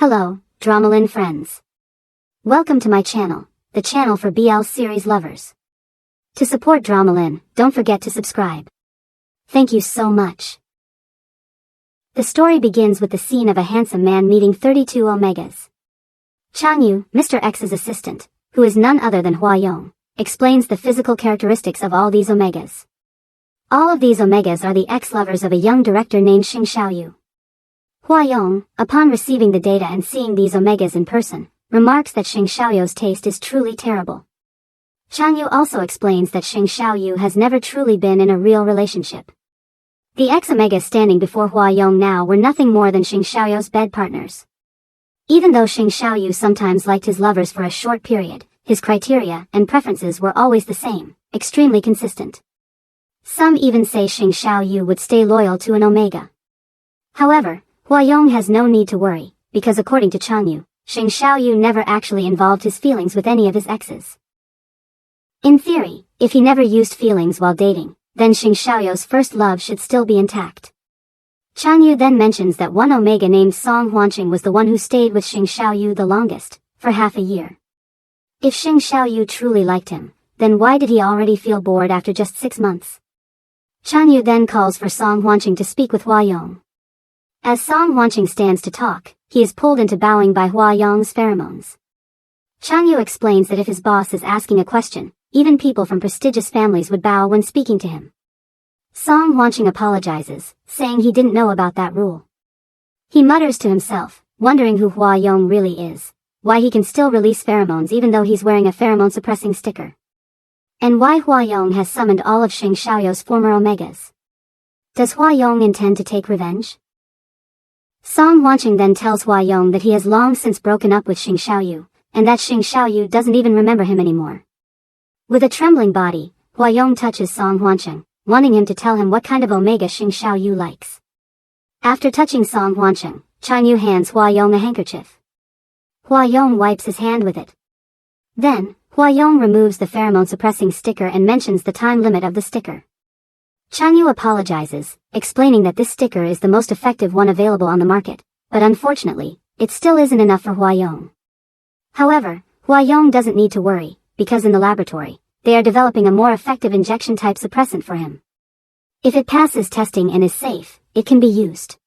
Hello, Dramalin friends. Welcome to my channel, the channel for BL series lovers. To support Dramalin, don't forget to subscribe. Thank you so much. The story begins with the scene of a handsome man meeting 32 Omegas. Changyu, Mr. X's assistant, who is none other than Huayong, explains the physical characteristics of all these Omegas. All of these Omegas are the ex-lovers of a young director named Xing Xiaoyu. Huayong, upon receiving the data and seeing these Omegas in person, remarks that Xing Xiaoyu's taste is truly terrible. Changyu also explains that Xing Xiaoyu has never truly been in a real relationship. The ex-Omegas standing before Huayong now were nothing more than Xing Xiaoyu's bed partners. Even though Xing Xiaoyu sometimes liked his lovers for a short period, his criteria and preferences were always the same, extremely consistent. Some even say Xing Xiaoyu would stay loyal to an Omega. However, Huayong has no need to worry, because according to Changyu, Xing Xiaoyu never actually involved his feelings with any of his exes. In theory, if he never used feelings while dating, then Xing Xiaoyu's first love should still be intact. Changyu then mentions that one Omega named Song Huanqing was the one who stayed with Xing Xiaoyu the longest, for half a year. If Xing Xiaoyu truly liked him, then why did he already feel bored after just 6 months? Changyu then calls for Song Huanqing to speak with Huayong. As Song Huanqing stands to talk, he is pulled into bowing by Huayong's pheromones. Changyu explains that if his boss is asking a question, even people from prestigious families would bow when speaking to him. Song Huanqing apologizes, saying he didn't know about that rule. He mutters to himself, wondering who Huayong really is, why he can still release pheromones even though he's wearing a pheromone-suppressing sticker. And why Huayong has summoned all of Xing Xiaoyu's former Omegas. Does Huayong intend to take revenge? Song Huanqing then tells Huayong that he has long since broken up with Xing Xiaoyu, and that Xing Xiaoyu doesn't even remember him anymore. With a trembling body, Huayong touches Song Huanqing, wanting him to tell him what kind of Omega Xing Xiaoyu likes. After touching Song Huanqing, Changyu hands Huayong a handkerchief. Huayong wipes his hand with it. Then, Huayong removes the pheromone-suppressing sticker and mentions the time limit of the sticker. Changyu apologizes, explaining that this sticker is the most effective one available on the market, but unfortunately, it still isn't enough for Huayong. However, Huayong doesn't need to worry, because in the laboratory, they are developing a more effective injection-type suppressant for him. If it passes testing and is safe, it can be used.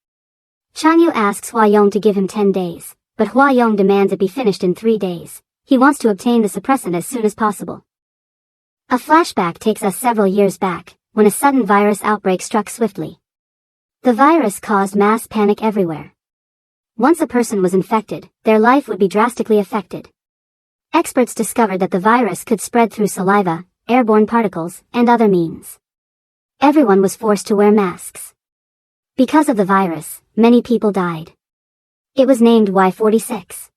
Changyu asks Huayong to give him 10 days, but Huayong demands it be finished in 3 days. He wants to obtain the suppressant as soon as possible. A flashback takes us several years back, when a sudden virus outbreak struck swiftly. The virus caused mass panic everywhere. Once a person was infected, their life would be drastically affected. Experts discovered that the virus could spread through saliva, airborne particles, and other means. Everyone was forced to wear masks. Because of the virus, many people died. It was named Y46.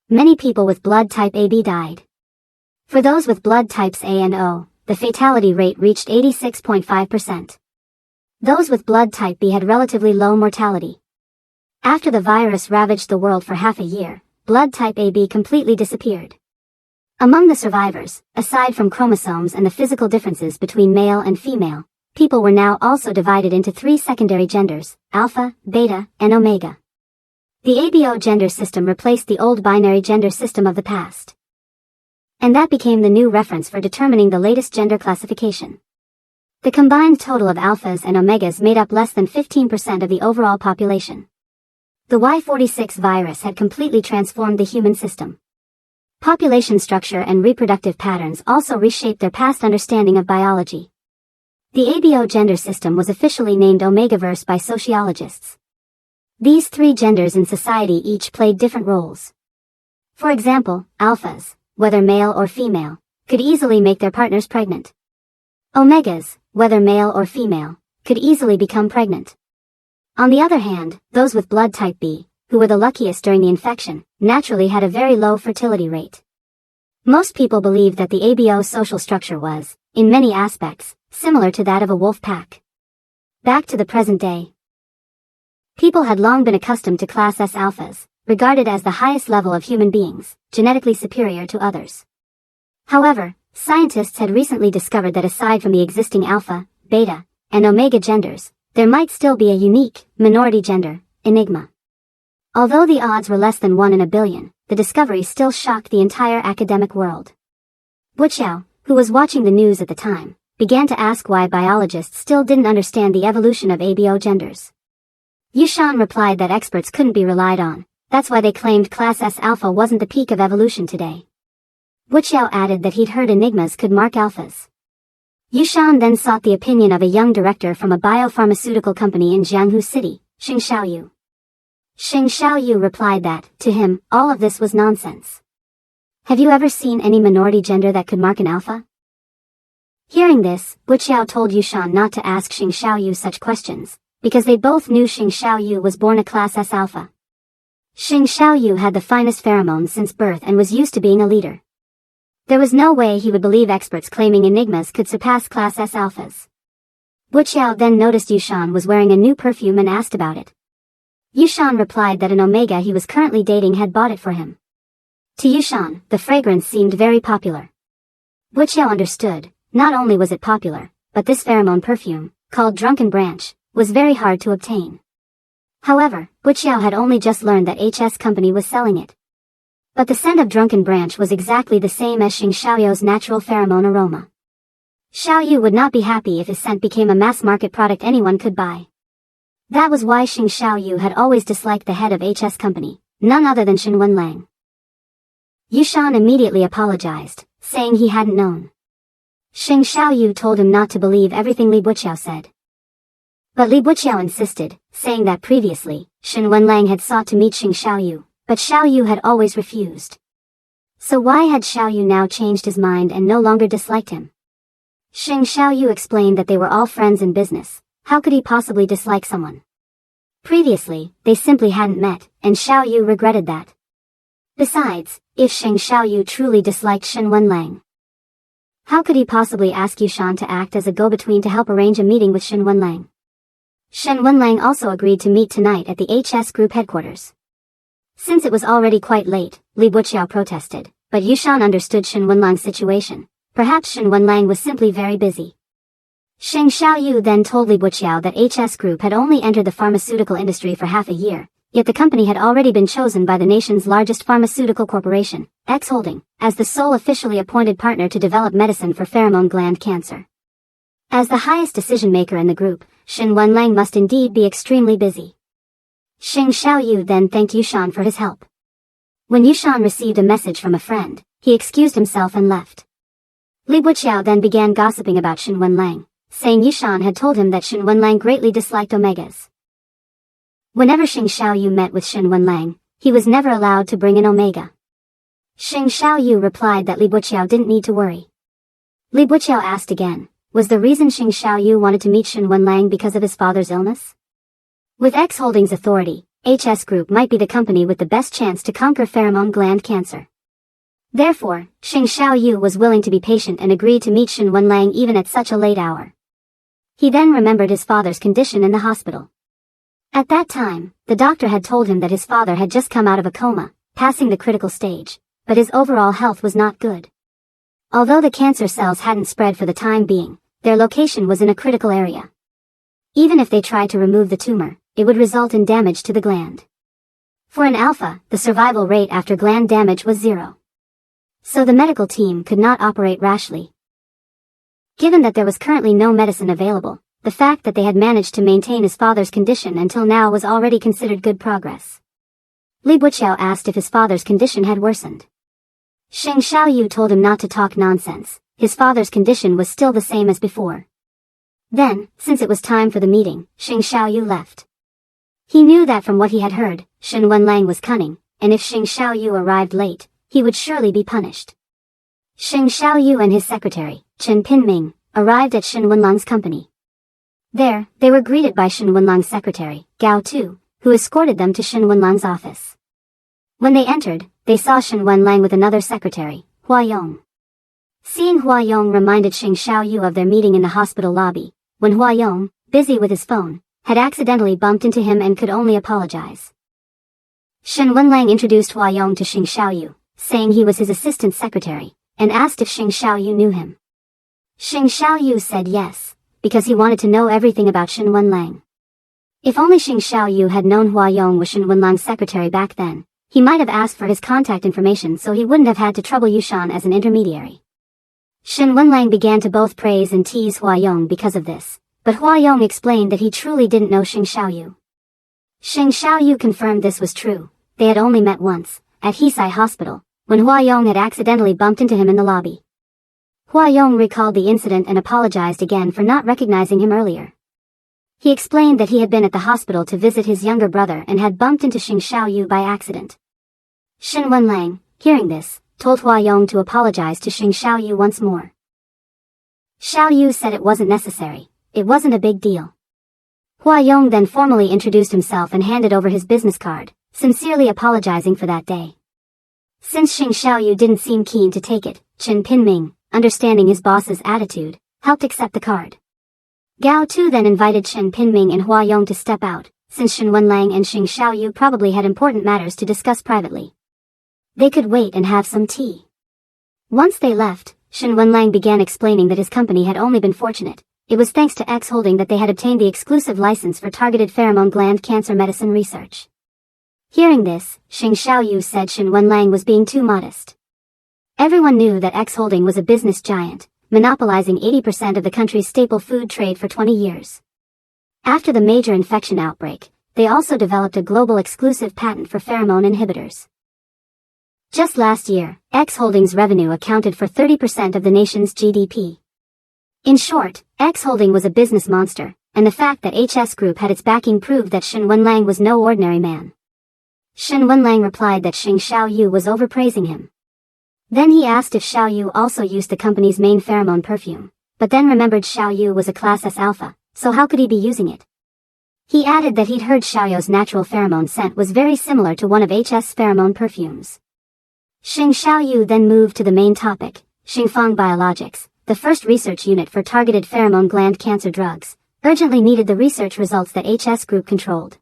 Many people with blood type AB died. For those with blood types A and O, the fatality rate reached 86.5%. Those with blood type B had relatively low mortality. After the virus ravaged the world for half a year, blood type AB completely disappeared. Among the survivors, aside from chromosomes and the physical differences between male and female, people were now also divided into 3 secondary genders, alpha, beta, and omega. The ABO gender system replaced the old binary gender system of the past. And that became the new reference for determining the latest gender classification. The combined total of alphas and omegas made up less than 15% of the overall population. The Y46 virus had completely transformed the human system. Population structure and reproductive patterns also reshaped their past understanding of biology. The ABO gender system was officially named Omegaverse by sociologists. These 3 genders in society each played different roles. For example, alphas, whether male or female, could easily make their partners pregnant. Omegas, whether male or female, could easily become pregnant. On the other hand, those with blood type B, who were the luckiest during the infection, naturally had a very low fertility rate. Most people believed that the ABO social structure was, in many aspects, similar to that of a wolf pack. Back to the present day. People had long been accustomed to Class S alphas, regarded as the highest level of human beings, genetically superior to others. However, scientists had recently discovered that aside from the existing alpha, beta, and omega genders, there might still be a unique, minority gender, Enigma. Although the odds were less than 1 in a billion, the discovery still shocked the entire academic world. Buqiao, who was watching the news at the time, began to ask why biologists still didn't understand the evolution of abiogenders. Yushan replied that experts couldn't be relied on, that's why they claimed Class S alpha wasn't the peak of evolution today. Buqiao added that he'd heard enigmas could mark alphas. Yushan then sought the opinion of a young director from a biopharmaceutical company in Jianghu City, Xing Xiaoyu. Xing Xiaoyu replied that, to him, all of this was nonsense. Have you ever seen any minority gender that could mark an alpha? Hearing this, Buqiao told Yushan not to ask Xing Xiaoyu such questions, because they both knew Xing Xiaoyu was born a Class S alpha. Xing Xiaoyu had the finest pheromones since birth and was used to being a leader. There was no way he would believe experts claiming enigmas could surpass Class S alphas. Buqiao then noticed Yushan was wearing a new perfume and asked about it. Yushan replied that an Omega he was currently dating had bought it for him. To Yushan, the fragrance seemed very popular. Buqiao understood, not only was it popular, but this pheromone perfume, called Drunken Branch, was very hard to obtain. However, Buqiao had only just learned that HS Company was selling it. But the scent of Drunken Branch was exactly the same as Xing Xiaoyu's natural pheromone aroma. Xiaoyu would not be happy if his scent became a mass-market product anyone could buy. That was why Xing Xiaoyu had always disliked the head of HS Company, none other than Shen Wenlang. Yushan immediately apologized, saying he hadn't known. Xing Xiaoyu told him not to believe everything Li Buqiao said. But Li Buqiao insisted, saying that previously, Shen Wenlang had sought to meet Xing Xiaoyu, but Xiaoyu had always refused. So why had Xiaoyu now changed his mind and no longer disliked him? Xing Xiaoyu explained that they were all friends in business. How could he possibly dislike someone? Previously, they simply hadn't met, and Xiaoyu regretted that. Besides, if Xing Xiaoyu truly disliked Shen Wenlang, how could he possibly ask Yushan to act as a go-between to help arrange a meeting with Shen Wenlang? Shen Wenlang also agreed to meet tonight at the HS Group headquarters. Since it was already quite late, Li Buqiao protested, but Yushan understood Shen Wenlang's situation. Perhaps Shen Wenlang was simply very busy. Xing Xiaoyu then told Li Buqiao that HS Group had only entered the pharmaceutical industry for half a year, yet the company had already been chosen by the nation's largest pharmaceutical corporation, X Holding, as the sole officially appointed partner to develop medicine for pheromone gland cancer. As the highest decision-maker in the group, Shen Wenlang must indeed be extremely busy. Xing Xiaoyu then thanked Yushan for his help. When Yushan received a message from a friend, he excused himself and left. Li Buqiao then began gossiping about Shen Wenlang, saying Yushan had told him that Shen Wenlang greatly disliked Omegas. Whenever Xing Xiaoyu met with Shen Wenlang, he was never allowed to bring an Omega. Xing Xiaoyu replied that Li Buqiao didn't need to worry. Li Buqiao asked again, was the reason Xing Xiaoyu wanted to meet Shen Wenlang because of his father's illness? With X Holdings' authority, HS Group might be the company with the best chance to conquer pheromone gland cancer. Therefore, Xing Xiaoyu was willing to be patient and agreed to meet Shen Wenlang even at such a late hour. He then remembered his father's condition in the hospital. At that time, the doctor had told him that his father had just come out of a coma, passing the critical stage, but his overall health was not good. Although the cancer cells hadn't spread for the time being, their location was in a critical area. Even if they tried to remove the tumor, it would result in damage to the gland. For an alpha, the survival rate after gland damage was 0. So the medical team could not operate rashly. Given that there was currently no medicine available, the fact that they had managed to maintain his father's condition until now was already considered good progress. Li Buqiao asked if his father's condition had worsened. Xing Xiaoyu told him not to talk nonsense, his father's condition was still the same as before. Then, since it was time for the meeting, Xing Xiaoyu left. He knew that from what he had heard, Shen Wenlang was cunning, and if Xing Xiaoyu arrived late, he would surely be punished. Xing Xiaoyu and his secretary, Chen Pinming, arrived at Shen Wenlang's company. There, they were greeted by Shen Wenlang's secretary, Gao Tu, who escorted them to Shen Wenlang's office. When they entered, they saw Shen Wenlang with another secretary, Hua Yong. Seeing Hua Yong reminded Xing Xiaoyu of their meeting in the hospital lobby, when Hua Yong, busy with his phone, had accidentally bumped into him and could only apologize. Shen Wenlang introduced Hua Yong to Xing Xiaoyu, saying he was his assistant secretary, and asked if Xing Xiaoyu knew him. Xing Xiaoyu said yes, because he wanted to know everything about Shen Wenlang. If only Xing Xiaoyu had known Hua Yong was Shen Wenlang's secretary back then, he might have asked for his contact information so he wouldn't have had to trouble Yushan as an intermediary. Shen Wenlang began to both praise and tease Hua Yong because of this, but Hua Yong explained that he truly didn't know Xing Xiaoyu. Xing Xiaoyu confirmed this was true. They had only met once, at Hisai Hospital, when Hua Yong had accidentally bumped into him in the lobby. Hua Yong recalled the incident and apologized again for not recognizing him earlier. He explained that he had been at the hospital to visit his younger brother and had bumped into Xing Xiaoyu by accident. Shen Wenlang, hearing this, told Hua Yong to apologize to Xing Xiaoyu once more. Xiaoyu said it wasn't necessary, it wasn't a big deal. Hua Yong then formally introduced himself and handed over his business card, sincerely apologizing for that day. Since Xing Xiaoyu didn't seem keen to take it, Chen Pinming, understanding his boss's attitude, helped accept the card. Gao Tu then invited Chen Pinming and Hua Yong to step out, since Shen Wenlang and Xing Xiaoyu probably had important matters to discuss privately. They could wait and have some tea. Once they left, Shen Wenlang began explaining that his company had only been fortunate. It was thanks to X Holding that they had obtained the exclusive license for targeted pheromone gland cancer medicine research. Hearing this, Xing Xiaoyu said Shen Wenlang was being too modest. Everyone knew that X Holding was a business giant, monopolizing 80% of the country's staple food trade for 20 years. After the major infection outbreak, they also developed a global exclusive patent for pheromone inhibitors. Just last year, X Holding's revenue accounted for 30% of the nation's GDP. In short, X Holding was a business monster, and the fact that HS Group had its backing proved that Shen Wenlang was no ordinary man. Shen Wenlang replied that Xing Xiaoyu was overpraising him. Then he asked if Xiaoyu also used the company's main pheromone perfume, but then remembered Xiaoyu was a Class S alpha, so how could he be using it? He added that he'd heard Xiaoyu's natural pheromone scent was very similar to one of HS pheromone perfumes. Xing Xiaoyu then moved to the main topic, Xingfang Biologics, the first research unit for targeted pheromone gland cancer drugs, urgently needed the research results that HS Group controlled.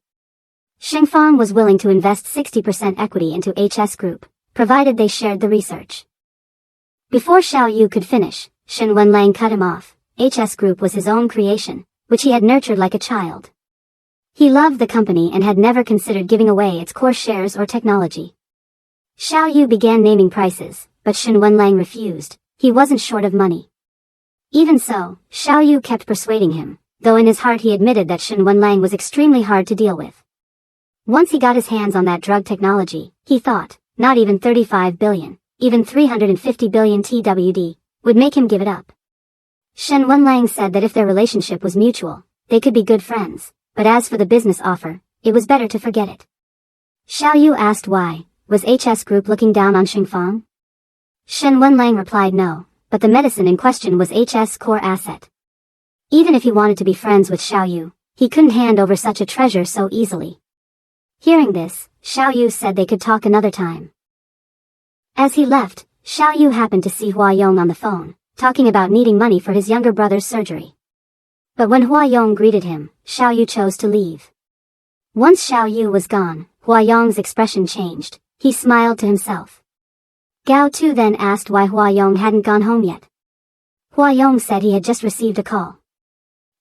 Xingfang was willing to invest 60% equity into HS Group, provided they shared the research. Before Xiaoyu could finish, Shen Wenlang cut him off. HS Group was his own creation, which he had nurtured like a child. He loved the company and had never considered giving away its core shares or technology. Xiaoyu began naming prices, but Shen Wenlang refused. He wasn't short of money. Even so, Xiaoyu kept persuading him, though in his heart he admitted that Shen Wenlang was extremely hard to deal with. Once he got his hands on that drug technology, he thought, not even 35 billion, even 350 billion TWD, would make him give it up. Shen Wenlang said that if their relationship was mutual, they could be good friends, but as for the business offer, it was better to forget it. Xiaoyu asked why, was HS Group looking down on Xingfang? Shen Wenlang replied no, but the medicine in question was HS' core asset. Even if he wanted to be friends with Xiaoyu, he couldn't hand over such a treasure so easily. Hearing this, Xiaoyu said they could talk another time. As he left, Xiaoyu happened to see Hua Yong on the phone, talking about needing money for his younger brother's surgery. But when Hua Yong greeted him, Xiaoyu chose to leave. Once Xiaoyu was gone, Hua Yong's expression changed. He smiled to himself. Gao Tu then asked why Hua Yong hadn't gone home yet. Hua Yong said he had just received a call.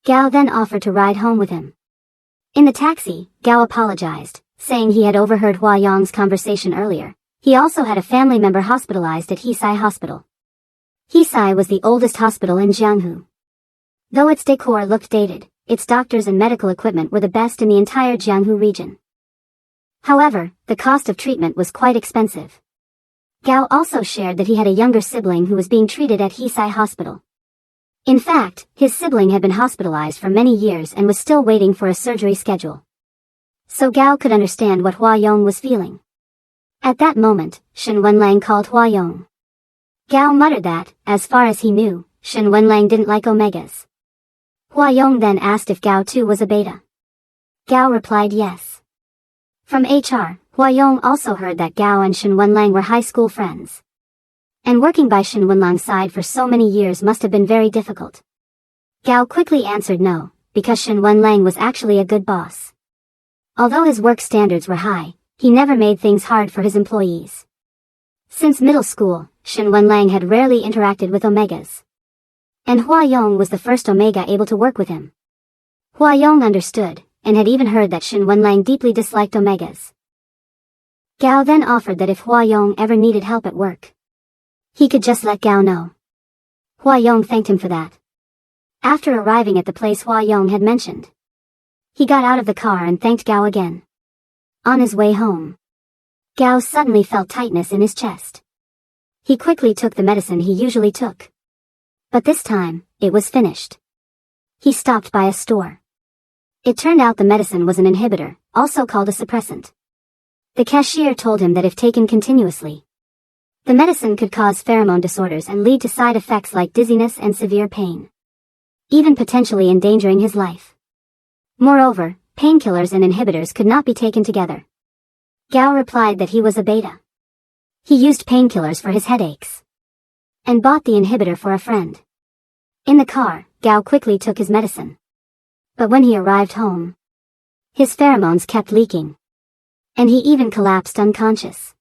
Gao then offered to ride home with him. In the taxi, Gao apologized, saying he had overheard Hua Yong's conversation earlier. He also had a family member hospitalized at Hisai Hospital. Hisai was the oldest hospital in Jianghu. Though its decor looked dated, its doctors and medical equipment were the best in the entire Jianghu region. However, the cost of treatment was quite expensive. Gao also shared that he had a younger sibling who was being treated at Hisai Hospital. In fact, his sibling had been hospitalized for many years and was still waiting for a surgery schedule. So Gao could understand what Hua Yong was feeling. At that moment, Shen Wenlang called Hua Yong. Gao muttered that, as far as he knew, Shen Wenlang didn't like omegas. Hua Yong then asked if Gao too was a beta. Gao replied yes. From HR, Hua Yong also heard that Gao and Shen Wenlang were high school friends. And working by Shen Wenlang's side for so many years must have been very difficult. Gao quickly answered no, because Shen Wenlang was actually a good boss. Although his work standards were high, he never made things hard for his employees. Since middle school, Shen Wenlang had rarely interacted with omegas. And Hua Yong was the first omega able to work with him. Hua Yong understood, and had even heard that Shen Wenlang deeply disliked omegas. Gao then offered that if Hua Yong ever needed help at work, he could just let Gao know. Hua Yong thanked him for that. After arriving at the place Hua Yong had mentioned, he got out of the car and thanked Gao again. On his way home, Gao suddenly felt tightness in his chest. He quickly took the medicine he usually took. But this time, it was finished. He stopped by a store. It turned out the medicine was an inhibitor, also called a suppressant. The cashier told him that if taken continuously, the medicine could cause pheromone disorders and lead to side effects like dizziness and severe pain, even potentially endangering his life. Moreover, painkillers and inhibitors could not be taken together. Gao replied that he was a beta. He used painkillers for his headaches and bought the inhibitor for a friend. In the car, Gao quickly took his medicine. But when he arrived home, his pheromones kept leaking, and he even collapsed unconscious.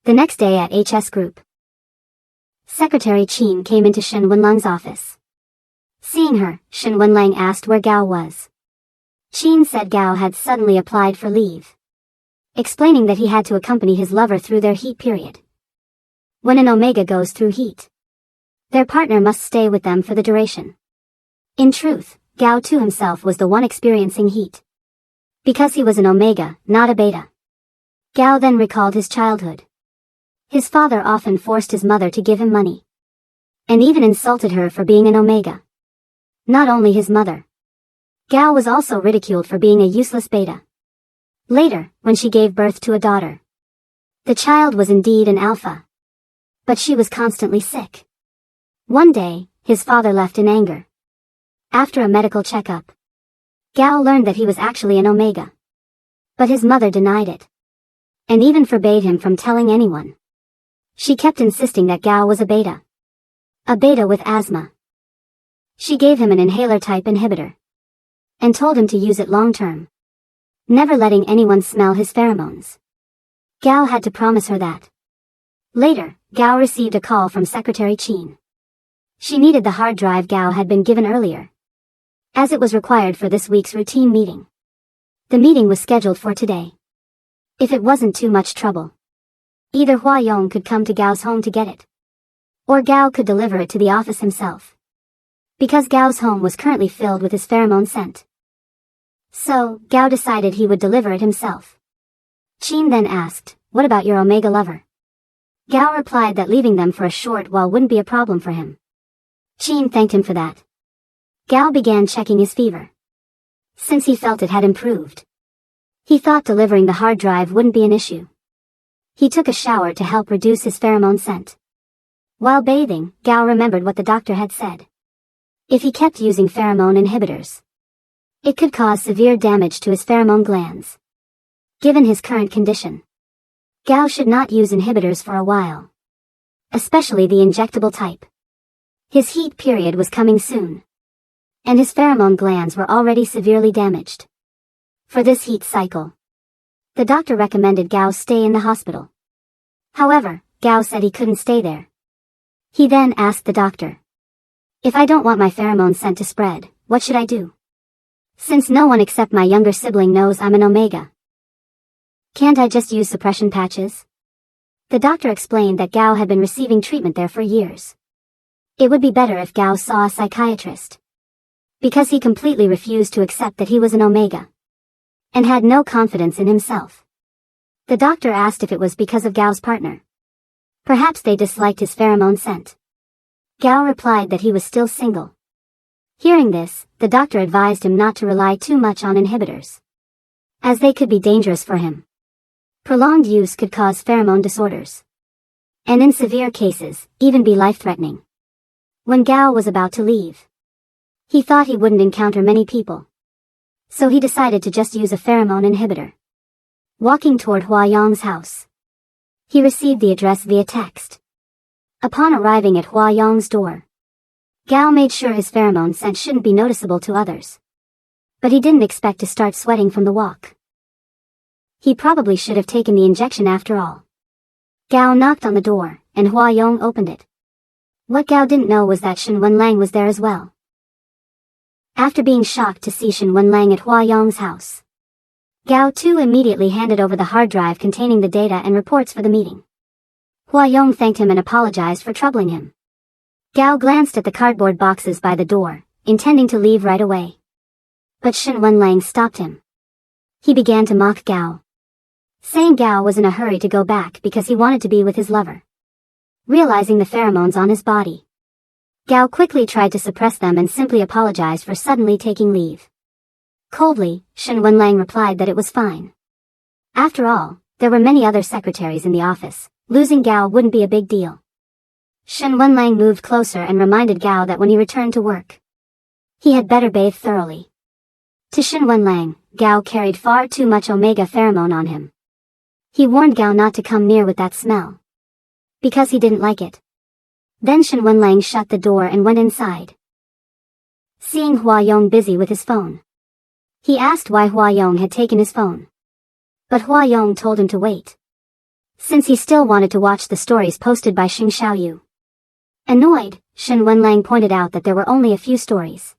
The next day at HS Group, Secretary Qin came into Shen Wenlang's office. Seeing her, Shen Wenlang asked where Gao was. Qin said Gao had suddenly applied for leave, explaining that he had to accompany his lover through their heat period. When an omega goes through heat, their partner must stay with them for the duration. In truth, Gao too himself was the one experiencing heat, because he was an omega, not a beta. Gao then recalled his childhood. His father often forced his mother to give him money, and even insulted her for being an omega. Not only his mother, Gao was also ridiculed for being a useless beta. Later, when she gave birth to a daughter, the child was indeed an alpha, but she was constantly sick. One day, his father left in anger. After a medical checkup, Gao learned that he was actually an omega, but his mother denied it, and even forbade him from telling anyone. She kept insisting that Gao was a beta with asthma. She gave him an inhaler-type inhibitor, and told him to use it long-term, never letting anyone smell his pheromones. Gao had to promise her that. Later, Gao received a call from Secretary Qin. She needed the hard drive Gao had been given earlier, as it was required for this week's routine meeting. The meeting was scheduled for today. If it wasn't too much trouble, either Hua Yong could come to Gao's home to get it, or Gao could deliver it to the office himself, because Gao's home was currently filled with his pheromone scent. So, Gao decided he would deliver it himself. Qin then asked, "What about your omega lover?" Gao replied that leaving them for a short while wouldn't be a problem for him. Qin thanked him for that. Gao began checking his fever. Since he felt it had improved, he thought delivering the hard drive wouldn't be an issue. He took a shower to help reduce his pheromone scent. While bathing, Gao remembered what the doctor had said. If he kept using pheromone inhibitors, it could cause severe damage to his pheromone glands. Given his current condition, Gao should not use inhibitors for a while, especially the injectable type. His heat period was coming soon, and his pheromone glands were already severely damaged. For this heat cycle, the doctor recommended Gao stay in the hospital. However, Gao said he couldn't stay there. He then asked the doctor, "If I don't want my pheromone scent to spread, what should I do? Since no one except my younger sibling knows I'm an omega, can't I just use suppression patches?" The doctor explained that Gao had been receiving treatment there for years. It would be better if Gao saw a psychiatrist, because he completely refused to accept that he was an omega, and had no confidence in himself. The doctor asked if it was because of Gao's partner. Perhaps they disliked his pheromone scent. Gao replied that he was still single. Hearing this, the doctor advised him not to rely too much on inhibitors, as they could be dangerous for him. Prolonged use could cause pheromone disorders, and in severe cases, even be life-threatening. When Gao was about to leave, he thought he wouldn't encounter many people, so he decided to just use a pheromone inhibitor. Walking toward Hua Yong's house, he received the address via text. Upon arriving at Hua Yong's door, Gao made sure his pheromone scent shouldn't be noticeable to others, but he didn't expect to start sweating from the walk. He probably should have taken the injection after all. Gao knocked on the door, and Hua Yong opened it. What Gao didn't know was that Shen Wenlang was there as well. After being shocked to see Shen Wenlang at Hua Yong's house, Gao Tu immediately handed over the hard drive containing the data and reports for the meeting. Hua Yong thanked him and apologized for troubling him. Gao glanced at the cardboard boxes by the door, intending to leave right away. But Shen Wenlang stopped him. He began to mock Gao, saying Gao was in a hurry to go back because he wanted to be with his lover. Realizing the pheromones on his body, Gao quickly tried to suppress them and simply apologized for suddenly taking leave. Coldly, Shen Wenlang replied that it was fine. After all, there were many other secretaries in the office. Losing Gao wouldn't be a big deal. Shen Wenlang moved closer and reminded Gao that when he returned to work, he had better bathe thoroughly. To Shen Wenlang, Gao carried far too much omega pheromone on him. He warned Gao not to come near with that smell, because he didn't like it. Then Shen Wenlang shut the door and went inside. Seeing Hua Yong busy with his phone, he asked why Hua Yong had taken his phone. But Hua Yong told him to wait, since he still wanted to watch the stories posted by Xing Xiaoyu. Annoyed, Shen Wenlang pointed out that there were only a few stories.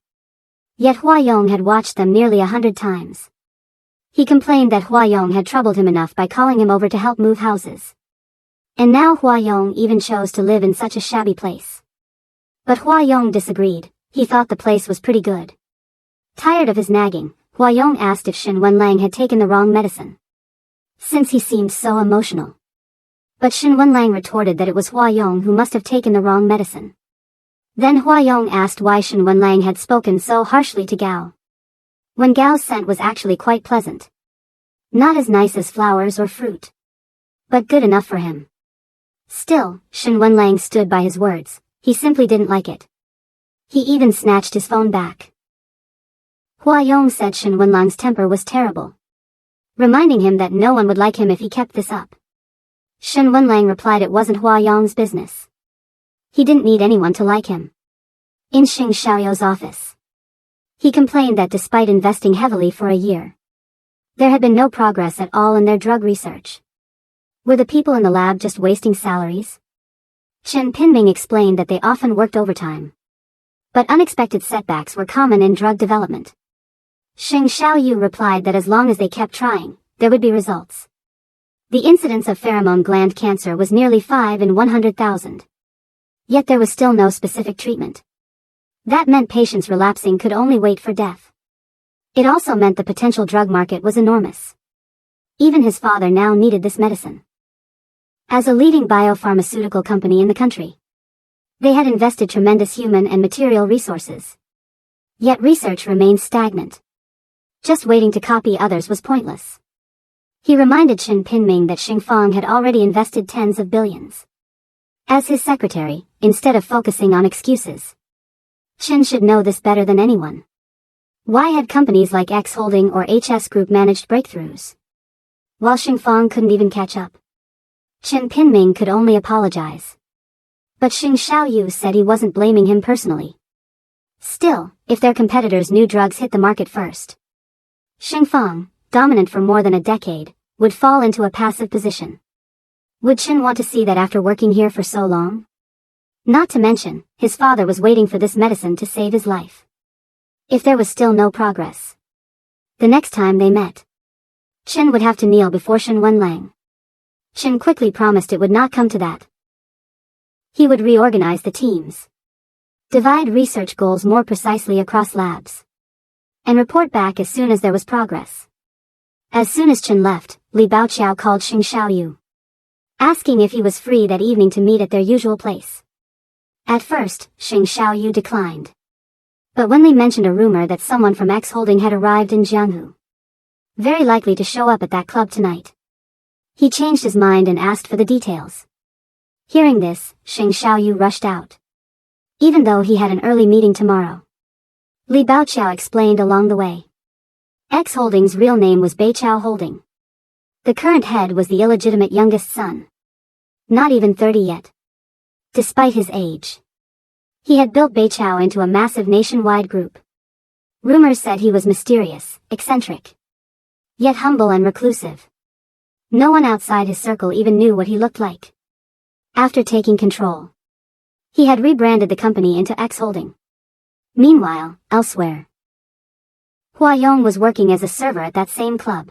Yet Hua Yong had watched them nearly 100 times. He complained that Hua Yong had troubled him enough by calling him over to help move houses. And now Hua Yong even chose to live in such a shabby place. But Hua Yong disagreed. He thought the place was pretty good. Tired of his nagging, Hua Yong asked if Shen Wenlang had taken the wrong medicine, since he seemed so emotional. But Shen Wenlang retorted that it was Hua Yong who must have taken the wrong medicine. Then Hua Yong asked why Shen Wenlang had spoken so harshly to Gao, when Gao's scent was actually quite pleasant. Not as nice as flowers or fruit, but good enough for him. Still, Shen Wenlang stood by his words. He simply didn't like it. He even snatched his phone back. Hua Yong said Shen Wenlang's temper was terrible, reminding him that no one would like him if he kept this up. Shen Wenlang replied it wasn't Hua Yong's business. He didn't need anyone to like him. In Xing Xiaoyu's office, he complained that despite investing heavily for a year, there had been no progress at all in their drug research. Were the people in the lab just wasting salaries? Chen Pinming explained that they often worked overtime, but unexpected setbacks were common in drug development. Xing Xiaoyu replied that as long as they kept trying, there would be results. The incidence of pheromone gland cancer was nearly 5 in 100,000. Yet there was still no specific treatment. That meant patients relapsing could only wait for death. It also meant the potential drug market was enormous. Even his father now needed this medicine. As a leading biopharmaceutical company in the country, they had invested tremendous human and material resources. Yet research remained stagnant. Just waiting to copy others was pointless. He reminded Chen Pinming that Xing Fang had already invested tens of billions. As his secretary, instead of focusing on excuses, Chen should know this better than anyone. Why had companies like X Holding or HS Group managed breakthroughs, while Xing Fang couldn't even catch up? Chen Pinming could only apologize. But Xing Xiaoyu said he wasn't blaming him personally. Still, if their competitors' new drugs hit the market first, Xing Fang, dominant for more than a decade, would fall into a passive position. Would Chen want to see that after working here for so long? Not to mention, his father was waiting for this medicine to save his life. If there was still no progress, the next time they met, Chen would have to kneel before Shen Wenlang. Chen quickly promised it would not come to that. He would reorganize the teams, divide research goals more precisely across labs, and report back as soon as there was progress. As soon as Chen left, Li Baoqiao called Xing Xiaoyu, asking if he was free that evening to meet at their usual place. At first, Xing Xiaoyu declined. But when Li mentioned a rumor that someone from X Holding had arrived in Jianghu, very likely to show up at that club tonight, he changed his mind and asked for the details. Hearing this, Xing Xiaoyu rushed out, even though he had an early meeting tomorrow. Li Baoqiao explained along the way. X Holding's real name was Beiqiao Holding. The current head was the illegitimate youngest son, not even 30 yet. Despite his age, he had built Beiqiao into a massive nationwide group. Rumors said he was mysterious, eccentric, yet humble and reclusive. No one outside his circle even knew what he looked like. After taking control, he had rebranded the company into X Holding. Meanwhile, elsewhere, Hua Yong was working as a server at that same club.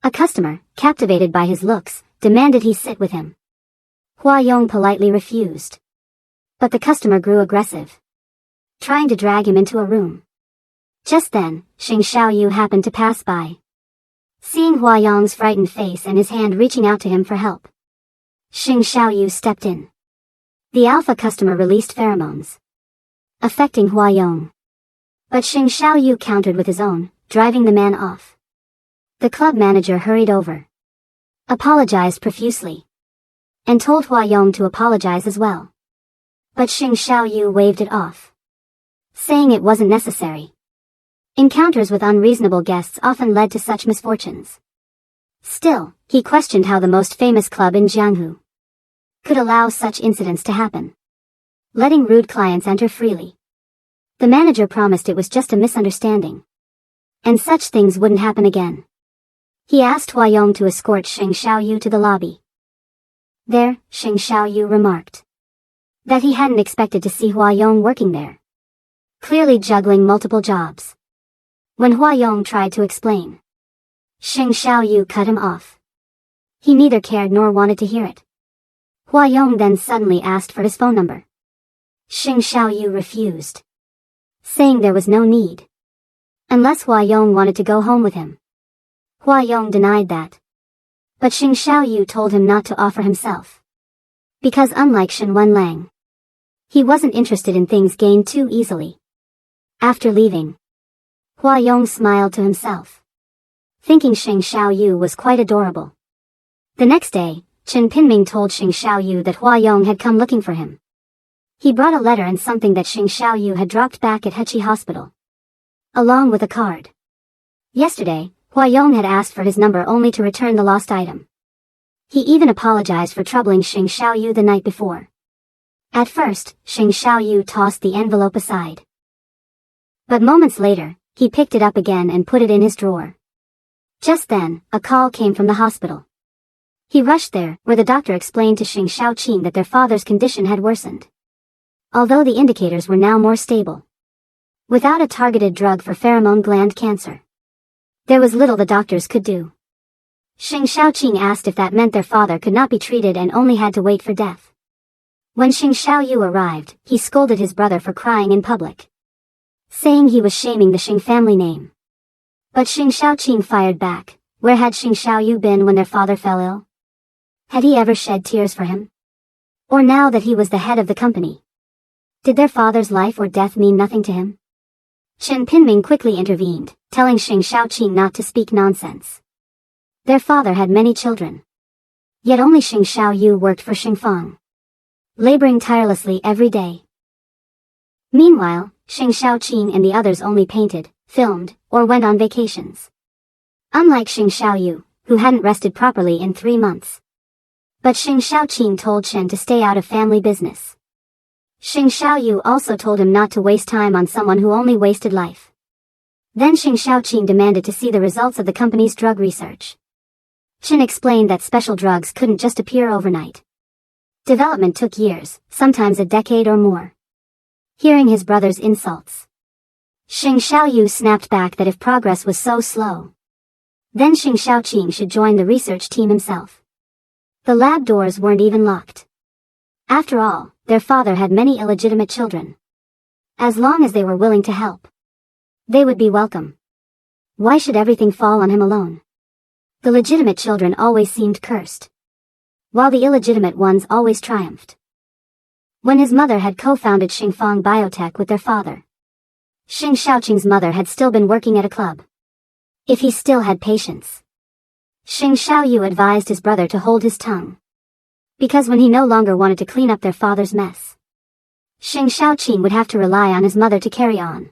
A customer, captivated by his looks, demanded he sit with him. Hua Yong politely refused. But the customer grew aggressive, trying to drag him into a room. Just then, Xing Xiaoyu happened to pass by. Seeing Hua Yong's frightened face and his hand reaching out to him for help, Xing Xiaoyu stepped in. The alpha customer released pheromones, affecting Hua Yong. But Xing Xiaoyu countered with his own, driving the man off. The club manager hurried over, apologized profusely, and told Hua Yong to apologize as well. But Xing Xiaoyu waved it off, saying it wasn't necessary. Encounters with unreasonable guests often led to such misfortunes. Still, he questioned how the most famous club in Jianghu could allow such incidents to happen, letting rude clients enter freely. The manager promised it was just a misunderstanding, and such things wouldn't happen again. He asked Hua Yong to escort Xing Xiaoyu to the lobby. There, Xing Xiaoyu remarked that he hadn't expected to see Hua Yong working there, clearly juggling multiple jobs. When Hua Yong tried to explain, Xing Xiaoyu cut him off. He neither cared nor wanted to hear it. Hua Yong then suddenly asked for his phone number. Xing Xiaoyu refused, saying there was no need, unless Hua Yong wanted to go home with him. Hua Yong denied that, but Xing Xiaoyu told him not to offer himself, because unlike Shen Wenlang, he wasn't interested in things gained too easily. After leaving, Hua Yong smiled to himself, thinking Xing Xiaoyu was quite adorable. The next day, Chen Pinming told Xing Xiaoyu that Hua Yong had come looking for him. He brought a letter and something that Xing Xiaoyu had dropped back at Hechi Hospital, along with a card. Yesterday, Hua Yong had asked for his number only to return the lost item. He even apologized for troubling Xing Xiaoyu the night before. At first, Xing Xiaoyu tossed the envelope aside. But moments later, he picked it up again and put it in his drawer. Just then, a call came from the hospital. He rushed there, where the doctor explained to Xing Xiaoqing that their father's condition had worsened, although the indicators were now more stable. Without a targeted drug for pheromone gland cancer, there was little the doctors could do. Xing Xiaoqing asked if that meant their father could not be treated and only had to wait for death. When Xing Xiaoyu arrived, he scolded his brother for crying in public, saying he was shaming the Xing family name. But Xing Xiaoqing fired back. Where had Xing Xiaoyu been when their father fell ill? Had he ever shed tears for him? Or now that he was the head of the company, did their father's life or death mean nothing to him? Chen Pinming quickly intervened, telling Xing Xiaoqing not to speak nonsense. Their father had many children, yet only Xing Xiaoyu worked for Xingfang, laboring tirelessly every day. Meanwhile, Xing Xiaoqing and the others only painted, filmed, or went on vacations. Unlike Xing Xiaoyu, who hadn't rested properly in 3 months. But Xing Xiaoqing told Chen to stay out of family business. Xing Xiaoyu also told him not to waste time on someone who only wasted life. Then Xing Xiaoqing demanded to see the results of the company's drug research. Chen explained that special drugs couldn't just appear overnight. Development took years, sometimes a decade or more. Hearing his brother's insults, Xing Xiaoyu snapped back that if progress was so slow, then Xing Xiaoqing should join the research team himself. The lab doors weren't even locked. After all, their father had many illegitimate children. As long as they were willing to help, they would be welcome. Why should everything fall on him alone? The legitimate children always seemed cursed, while the illegitimate ones always triumphed. When his mother had co-founded Xingfang Biotech with their father, Xing Xiaoqing's mother had still been working at a club. If he still had patience, Xing Xiaoyu advised his brother to hold his tongue, because when he no longer wanted to clean up their father's mess, Xing Xiaoqing would have to rely on his mother to carry on.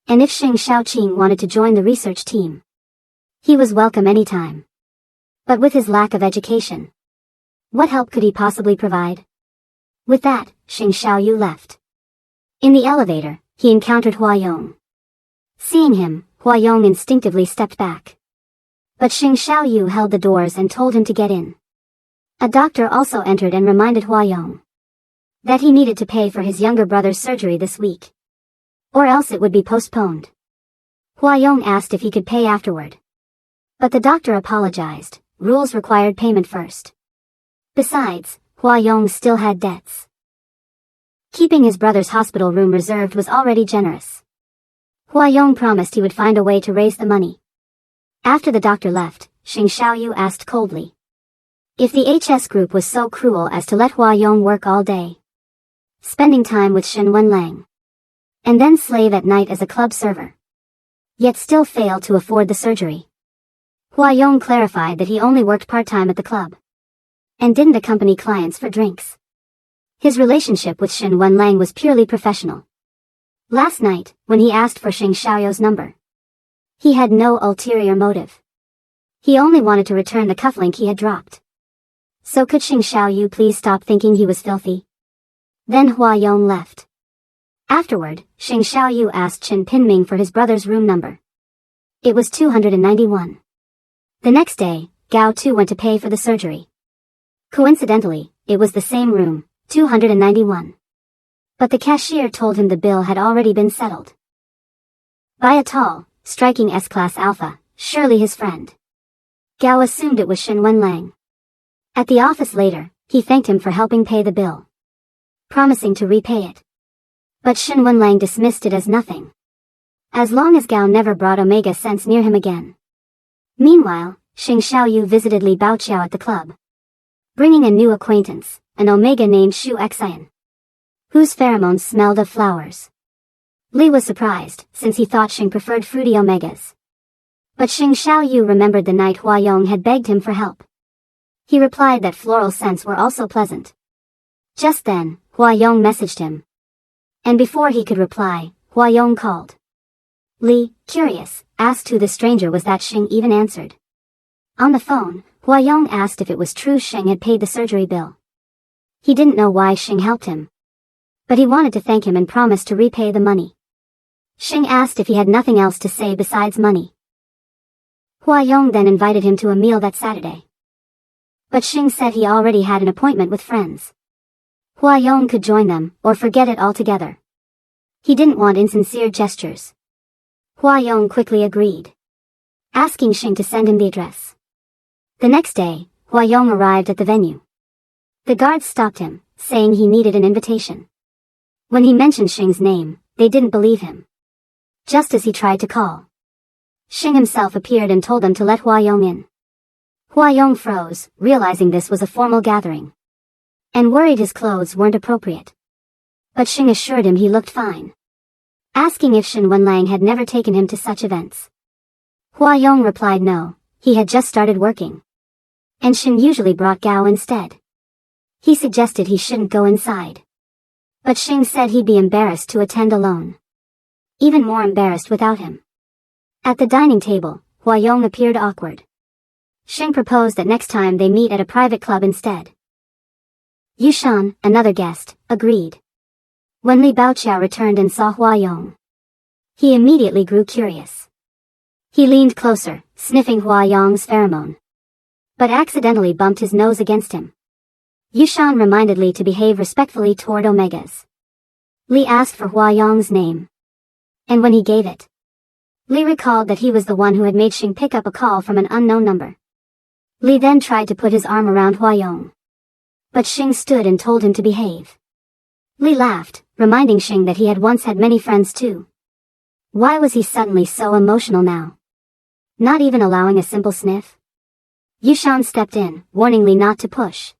And if Xing Xiaoqing wanted to join the research team, he was welcome anytime. But with his lack of education, what help could he possibly provide? With that, Xing Xiaoyu left. In the elevator, he encountered Hua Yong. Seeing him, Hua Yong instinctively stepped back. But Xing Xiaoyu held the doors and told him to get in. A doctor also entered and reminded Hua Yong that he needed to pay for his younger brother's surgery this week, or else it would be postponed. Hua Yong asked if he could pay afterward. But the doctor apologized, rules required payment first. Besides, Hua Yong still had debts. Keeping his brother's hospital room reserved was already generous. Hua Yong promised he would find a way to raise the money. After the doctor left, Xing Xiaoyu asked coldly if the HS group was so cruel as to let Hua Yong work all day, spending time with Shen Wenlang, and then slave at night as a club server, yet still fail to afford the surgery. Hua Yong clarified that he only worked part-time at the club, and didn't accompany clients for drinks. His relationship with Shen Wenlang was purely professional. Last night, when he asked for Xing Xiaoyu's number, he had no ulterior motive. He only wanted to return the cufflink he had dropped. So could Xing Xiaoyu please stop thinking he was filthy? Then Hua Yong left. Afterward, Xing Xiaoyu asked Chen Pinming for his brother's room number. It was 291. The next day, Gao Tu went to pay for the surgery. Coincidentally, it was the same room, 291. But the cashier told him the bill had already been settled by a tall, striking S-Class Alpha, surely his friend. Gao assumed it was Shen Wenlang. At the office later, he thanked him for helping pay the bill, promising to repay it. But Shen Wenlang dismissed it as nothing, as long as Gao never brought Omega Sense near him again. Meanwhile, Xing Xiaoyu visited Li Baoqiao at the club, bringing a new acquaintance, an Omega named Xu Xian, whose pheromones smelled of flowers. Li was surprised, since he thought Xing preferred fruity Omegas. But Xing Xiaoyu remembered the night Hua Yong had begged him for help. He replied that floral scents were also pleasant. Just then, Hua Yong messaged him. And before he could reply, Hua Yong called. Li, curious, asked who the stranger was that Xing even answered. On the phone, Hua Yong asked if it was true Xing had paid the surgery bill. He didn't know why Xing helped him, but he wanted to thank him and promised to repay the money. Xing asked if he had nothing else to say besides money. Hua Yong then invited him to a meal that Saturday. But Xing said he already had an appointment with friends. Hua Yong could join them, or forget it altogether. He didn't want insincere gestures. Hua Yong quickly agreed, asking Xing to send him the address. The next day, Hua Yong arrived at the venue. The guards stopped him, saying he needed an invitation. When he mentioned Xing's name, they didn't believe him. Just as he tried to call, Xing himself appeared and told them to let Hua Yong in. Hua Yong froze, realizing this was a formal gathering, and worried his clothes weren't appropriate. But Xing assured him he looked fine, asking if Shen Wenlang had never taken him to such events. Hua Yong replied no, he had just started working, and Xing usually brought Gao instead. He suggested he shouldn't go inside, but Xing said he'd be embarrassed to attend alone, even more embarrassed without him. At the dining table, Hua Yong appeared awkward. Xing proposed that next time they meet at a private club instead. Yushan, another guest, agreed. When Li Baoqiao returned and saw Hua Yong, he immediately grew curious. He leaned closer, sniffing Hua Yong's pheromone, but accidentally bumped his nose against him. Yushan reminded Li to behave respectfully toward Omegas. Li asked for Hua Yong's name, and when he gave it, Li recalled that he was the one who had made Xing pick up a call from an unknown number. Li then tried to put his arm around Hua Yong, but Xing stood and told him to behave. Li laughed, reminding Xing that he had once had many friends too. Why was he suddenly so emotional now? Not even allowing a simple sniff? Yushan stepped in, warning Li not to push,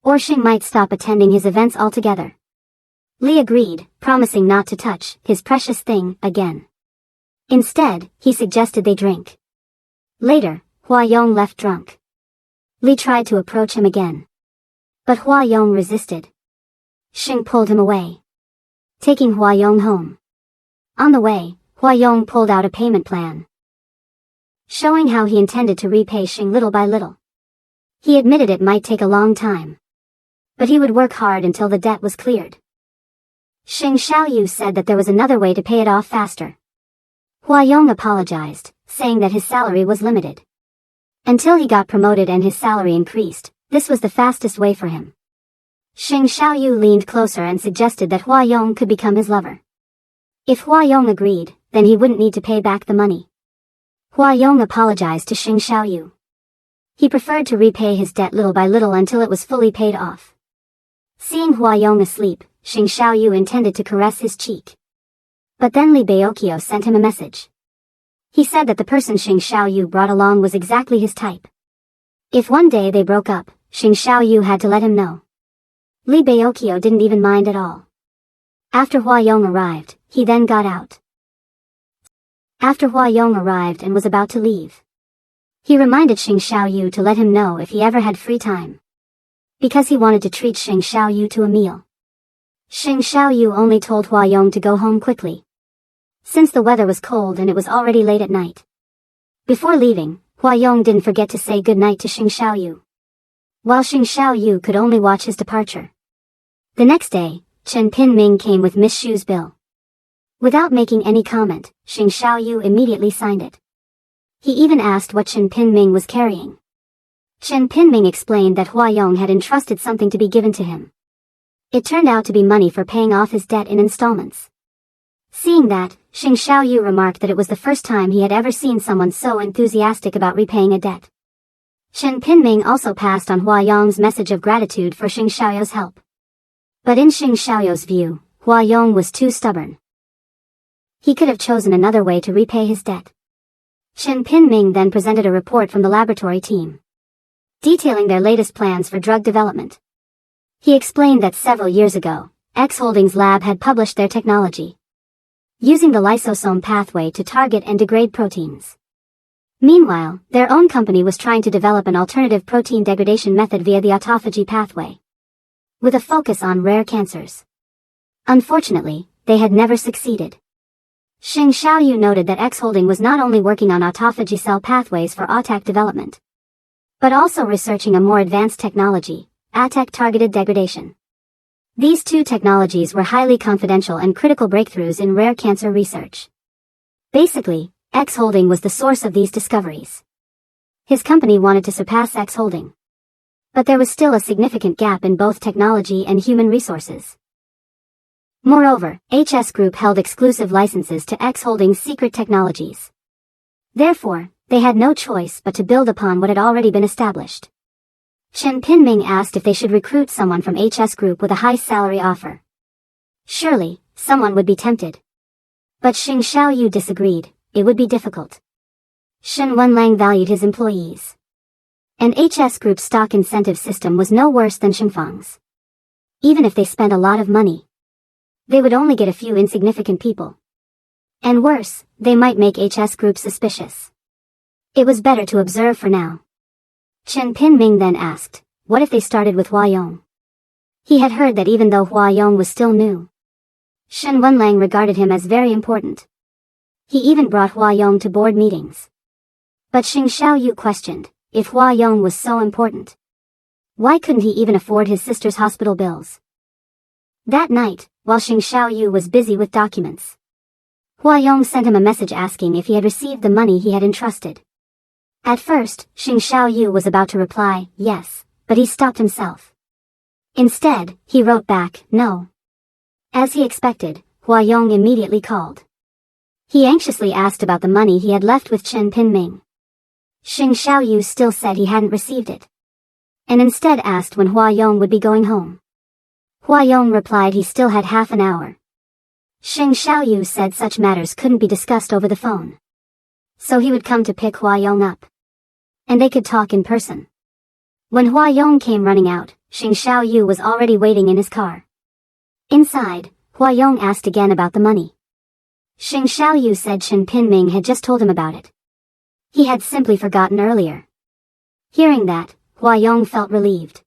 or Xing might stop attending his events altogether. Li agreed, promising not to touch his precious thing again. Instead, he suggested they drink. Later, Hua Yong left drunk. Li tried to approach him again, but Hua Yong resisted. Xing pulled him away, taking Hua Yong home. On the way, Hua Yong pulled out a payment plan, showing how he intended to repay Xing little by little. He admitted it might take a long time, but he would work hard until the debt was cleared. Xing Xiaoyu said that there was another way to pay it off faster. Hua Yong apologized, saying that his salary was limited. Until he got promoted and his salary increased, this was the fastest way for him. Xing Xiaoyu leaned closer and suggested that Hua Yong could become his lover. If Hua Yong agreed, then he wouldn't need to pay back the money. Hua Yong apologized to Xing Xiaoyu. He preferred to repay his debt little by little until it was fully paid off. Seeing Hua Yong asleep, Xing Xiaoyu intended to caress his cheek. But then Li Baokyo sent him a message. He said that the person Xing Xiaoyu brought along was exactly his type. If one day they broke up, Xing Xiaoyu had to let him know. Li Baokyo didn't even mind at all. After Hua Yong arrived, he then got out. After Hua Yong arrived and was about to leave, he reminded Xing Xiaoyu to let him know if he ever had free time, because he wanted to treat Xing Xiaoyu to a meal. Xing Xiaoyu only told Hua Yong to go home quickly, since the weather was cold and it was already late at night. Before leaving, Hua Yong didn't forget to say goodnight to Xing Xiaoyu, while Xing Xiaoyu could only watch his departure. The next day, Chen Pinming came with Miss Xu's bill. Without making any comment, Xing Xiaoyu immediately signed it. He even asked what Chen Pinming was carrying. Chen Pinming explained that Hua Yong had entrusted something to be given to him. It turned out to be money for paying off his debt in installments. Seeing that, Xing Xiaoyu remarked that it was the first time he had ever seen someone so enthusiastic about repaying a debt. Chen Pinming also passed on Hua Yong's message of gratitude for Xing Xiaoyu's help. But in Xing Xiaoyu's view, Hua Yong was too stubborn. He could have chosen another way to repay his debt. Chen Pinming then presented a report from the laboratory team, detailing their latest plans for drug development. He explained that several years ago, X Holdings lab had published their technology, using the lysosome pathway to target and degrade proteins. Meanwhile, their own company was trying to develop an alternative protein degradation method via the autophagy pathway, with a focus on rare cancers. Unfortunately, they had never succeeded. Xing Xiaoyu noted that X Holding was not only working on autophagy cell pathways for ATAC development, but also researching a more advanced technology, ATAC targeted degradation. These two technologies were highly confidential and critical breakthroughs in rare cancer research. Basically, X Holding was the source of these discoveries. His company wanted to surpass X Holding, but there was still a significant gap in both technology and human resources. Moreover, HS Group held exclusive licenses to X Holding's secret technologies. Therefore, they had no choice but to build upon what had already been established. Chen Pinming asked if they should recruit someone from HS Group with a high salary offer. Surely, someone would be tempted. But Xing Xiaoyu disagreed. It would be difficult. Shen Wenlang valued his employees, and HS Group's stock incentive system was no worse than Xingfang's. Even if they spent a lot of money, they would only get a few insignificant people. And worse, they might make HS Group suspicious. It was better to observe for now. Chen Pinming then asked, what if they started with Hua Yong? He had heard that even though Hua Yong was still new, Shen Wenlang regarded him as very important. He even brought Hua Yong to board meetings. But Xing Xiaoyu questioned, if Hua Yong was so important, why couldn't he even afford his sister's hospital bills? That night, while Xing Xiaoyu was busy with documents, Hua Yong sent him a message asking if he had received the money he had entrusted. At first, Xing Xiaoyu was about to reply, yes, but he stopped himself. Instead, he wrote back, no. As he expected, Hua Yong immediately called. He anxiously asked about the money he had left with Chen Pinming. Xing Xiaoyu still said he hadn't received it, and instead asked when Hua Yong would be going home. Hua Yong replied he still had half an hour. Xing Xiaoyu said such matters couldn't be discussed over the phone, so he would come to pick Hua Yong up, and they could talk in person. When Hua Yong came running out, Xing Xiaoyu was already waiting in his car. Inside, Hua Yong asked again about the money. Xing Xiaoyu said Chen Pinming had just told him about it. He had simply forgotten earlier. Hearing that, Hua Yong felt relieved.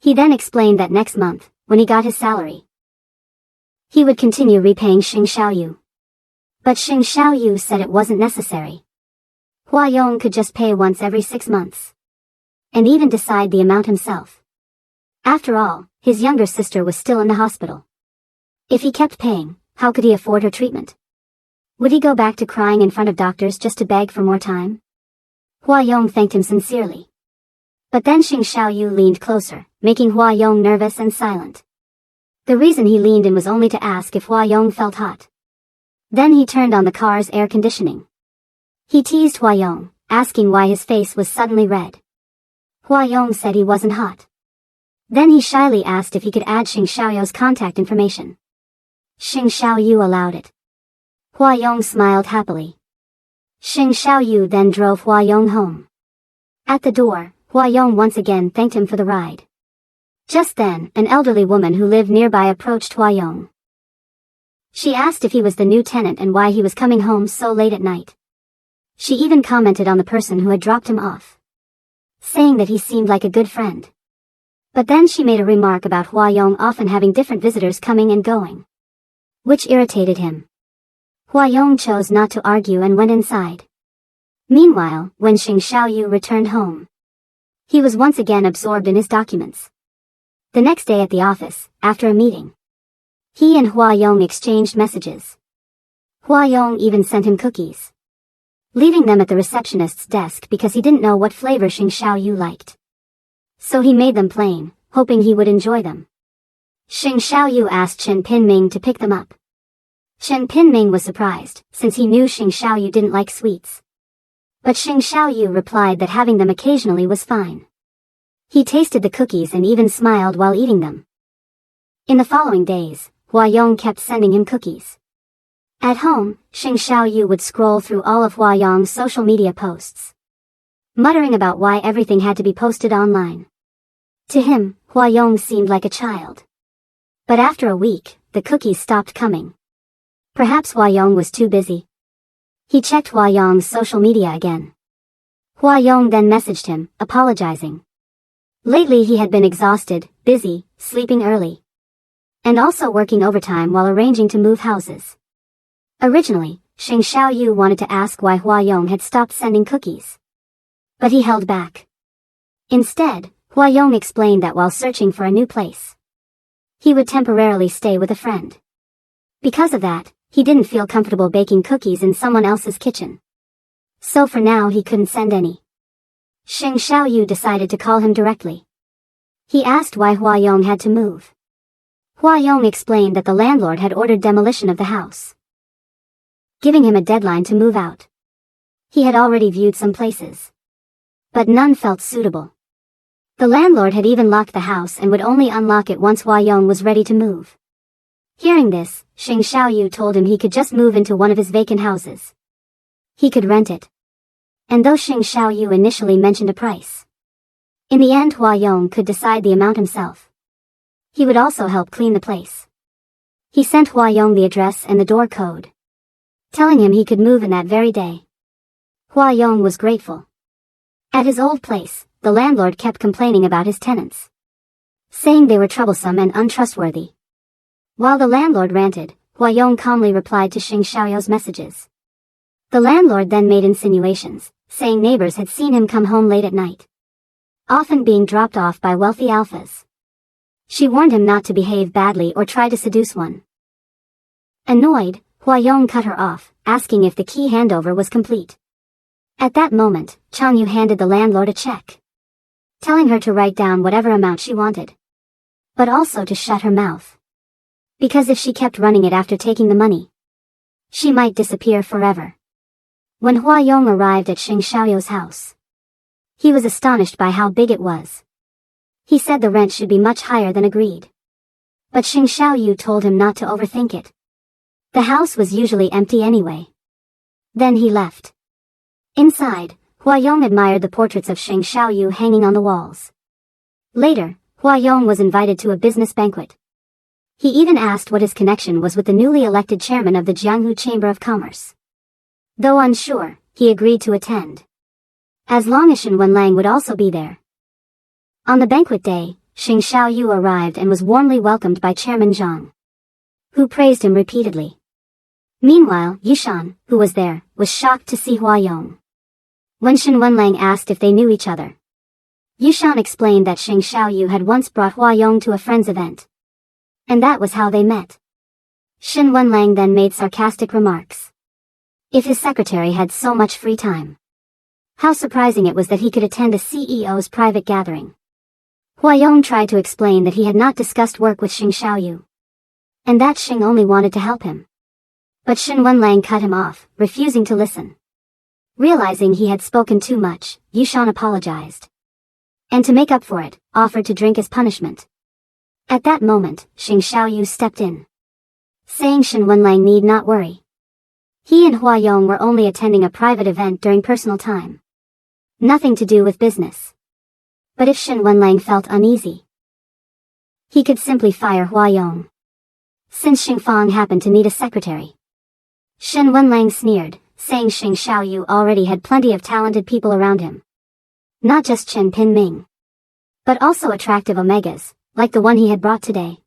He then explained that next month, when he got his salary, he would continue repaying Xing Xiaoyu. But Xing Xiaoyu said it wasn't necessary. Hua Yong could just pay once every 6 months, and even decide the amount himself. After all, his younger sister was still in the hospital. If he kept paying, how could he afford her treatment? Would he go back to crying in front of doctors just to beg for more time? Hua Yong thanked him sincerely. But then Xing Xiaoyu leaned closer, making Hua Yong nervous and silent. The reason he leaned in was only to ask if Hua Yong felt hot. Then he turned on the car's air conditioning. He teased Huayong, asking why his face was suddenly red. Huayong said he wasn't hot. Then he shyly asked if he could add Xing Xiaoyu's contact information. Xing Xiaoyu allowed it. Huayong smiled happily. Xing Xiaoyu then drove Huayong home. At the door, Huayong once again thanked him for the ride. Just then, an elderly woman who lived nearby approached Huayong. She asked if he was the new tenant and why he was coming home so late at night. She even commented on the person who had dropped him off, saying that he seemed like a good friend. But then she made a remark about Huayong often having different visitors coming and going, which irritated him. Huayong chose not to argue and went inside. Meanwhile, when Xing Xiaoyu returned home, he was once again absorbed in his documents. The next day at the office, after a meeting, he and Huayong exchanged messages. Huayong even sent him cookies, leaving them at the receptionist's desk because he didn't know what flavor Xing Xiaoyu liked. So he made them plain, hoping he would enjoy them. Xing Xiaoyu asked Chen Pinming to pick them up. Chen Pinming was surprised, since he knew Xing Xiaoyu didn't like sweets. But Xing Xiaoyu replied that having them occasionally was fine. He tasted the cookies and even smiled while eating them. In the following days, Huayong kept sending him cookies. At home, Xing Xiaoyu would scroll through all of Huayong's social media posts, muttering about why everything had to be posted online. To him, Huayong seemed like a child. But after a week, the cookies stopped coming. Perhaps Huayong was too busy. He checked Huayong's social media again. Huayong then messaged him, apologizing. Lately he had been exhausted, busy, sleeping early, and also working overtime while arranging to move houses. Originally, Xing Xiaoyu wanted to ask why Huayong had stopped sending cookies, but he held back. Instead, Huayong explained that while searching for a new place, he would temporarily stay with a friend. Because of that, he didn't feel comfortable baking cookies in someone else's kitchen. So for now he couldn't send any. Xing Xiaoyu decided to call him directly. He asked why Huayong had to move. Huayong explained that the landlord had ordered demolition of the house, giving him a deadline to move out. He had already viewed some places, but none felt suitable. The landlord had even locked the house and would only unlock it once Huayong was ready to move. Hearing this, Xing Xiaoyu told him he could just move into one of his vacant houses. He could rent it. And though Xing Xiaoyu initially mentioned a price, in the end Huayong could decide the amount himself. He would also help clean the place. He sent Huayong the address and the door code, telling him he could move in that very day. Huayong was grateful. At his old place, the landlord kept complaining about his tenants, saying they were troublesome and untrustworthy. While the landlord ranted, Huayong calmly replied to Xing Xiaoyu's messages. The landlord then made insinuations, saying neighbors had seen him come home late at night, often being dropped off by wealthy alphas. She warned him not to behave badly or try to seduce one. Annoyed, Huayong cut her off, asking if the key handover was complete. At that moment, Chang Yu handed the landlord a check, telling her to write down whatever amount she wanted, but also to shut her mouth, because if she kept running it after taking the money, she might disappear forever. When Huayong arrived at Xing Xiaoyu's house, he was astonished by how big it was. He said the rent should be much higher than agreed, but Xing Xiaoyu told him not to overthink it. The house was usually empty anyway. Then he left. Inside, Huayong admired the portraits of Xing Xiaoyu hanging on the walls. Later, Huayong was invited to a business banquet. He even asked what his connection was with the newly elected chairman of the Jianghu Chamber of Commerce. Though unsure, he agreed to attend, as long as Shen Wenlang would also be there. On the banquet day, Xing Xiaoyu arrived and was warmly welcomed by Chairman Zhang, who praised him repeatedly. Meanwhile, Yushan, who was there, was shocked to see Huayong. When Shen Wenlang asked if they knew each other, Yushan explained that Xing Xiaoyu had once brought Huayong to a friend's event, and that was how they met. Shen Wenlang then made sarcastic remarks. If his secretary had so much free time, how surprising it was that he could attend a CEO's private gathering. Huayong tried to explain that he had not discussed work with Xing Xiaoyu, and that Xing only wanted to help him. But Shen Wenlang cut him off, refusing to listen. Realizing he had spoken too much, Yushan apologized. And to make up for it, offered to drink as punishment. At that moment, Xing Xiaoyu stepped in, saying Shen Wenlang need not worry. He and Hua Yong were only attending a private event during personal time. Nothing to do with business. But if Shen Wenlang felt uneasy, he could simply fire Hua Yong. Since Xing Fang happened to need a secretary. Shen Wenlang sneered, saying Xing Xiaoyu already had plenty of talented people around him. Not just Chen Pinming, but also attractive omegas, like the one he had brought today.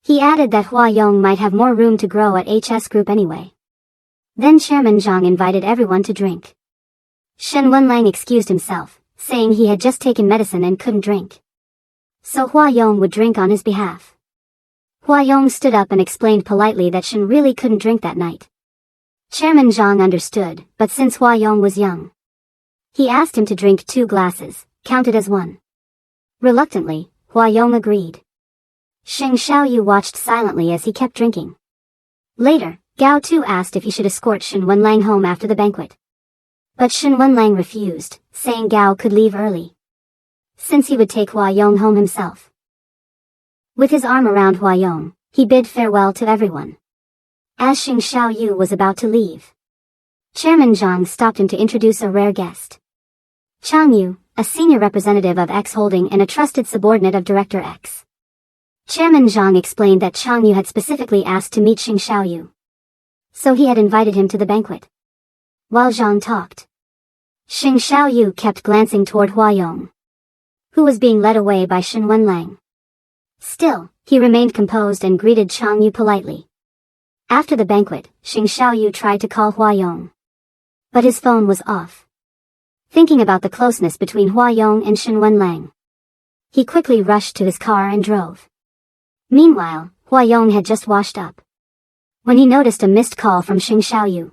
He added that Hua Yong might have more room to grow at HS Group anyway. Then Chairman Zhang invited everyone to drink. Shen Wenlang excused himself, saying he had just taken medicine and couldn't drink. So Hua Yong would drink on his behalf. Hua Yong stood up and explained politely that Shen really couldn't drink that night. Chairman Zhang understood, but since Hua Yong was young, he asked him to drink 2 glasses, counted as 1. Reluctantly, Hua Yong agreed. Xing Xiaoyu watched silently as he kept drinking. Later, Gao Tu asked if he should escort Shen Wenlang home after the banquet. But Shen Wenlang refused, saying Gao could leave early, since he would take Hua Yong home himself. With his arm around Hua Yong, he bid farewell to everyone. As Xing Xiaoyu was about to leave, Chairman Zhang stopped him to introduce a rare guest. Chang Yu, a senior representative of X Holding and a trusted subordinate of Director X. Chairman Zhang explained that Chang Yu had specifically asked to meet Xing Xiaoyu, so he had invited him to the banquet. While Zhang talked, Xing Xiaoyu kept glancing toward Hua Yong, who was being led away by Shen Wenlang. Still, he remained composed and greeted Chang Yu politely. After the banquet, Xing Xiaoyu tried to call Hua Yong, but his phone was off. Thinking about the closeness between Hua Yong and Shen Wenlang, he quickly rushed to his car and drove. Meanwhile, Hua Yong had just washed up, when he noticed a missed call from Xing Xiaoyu.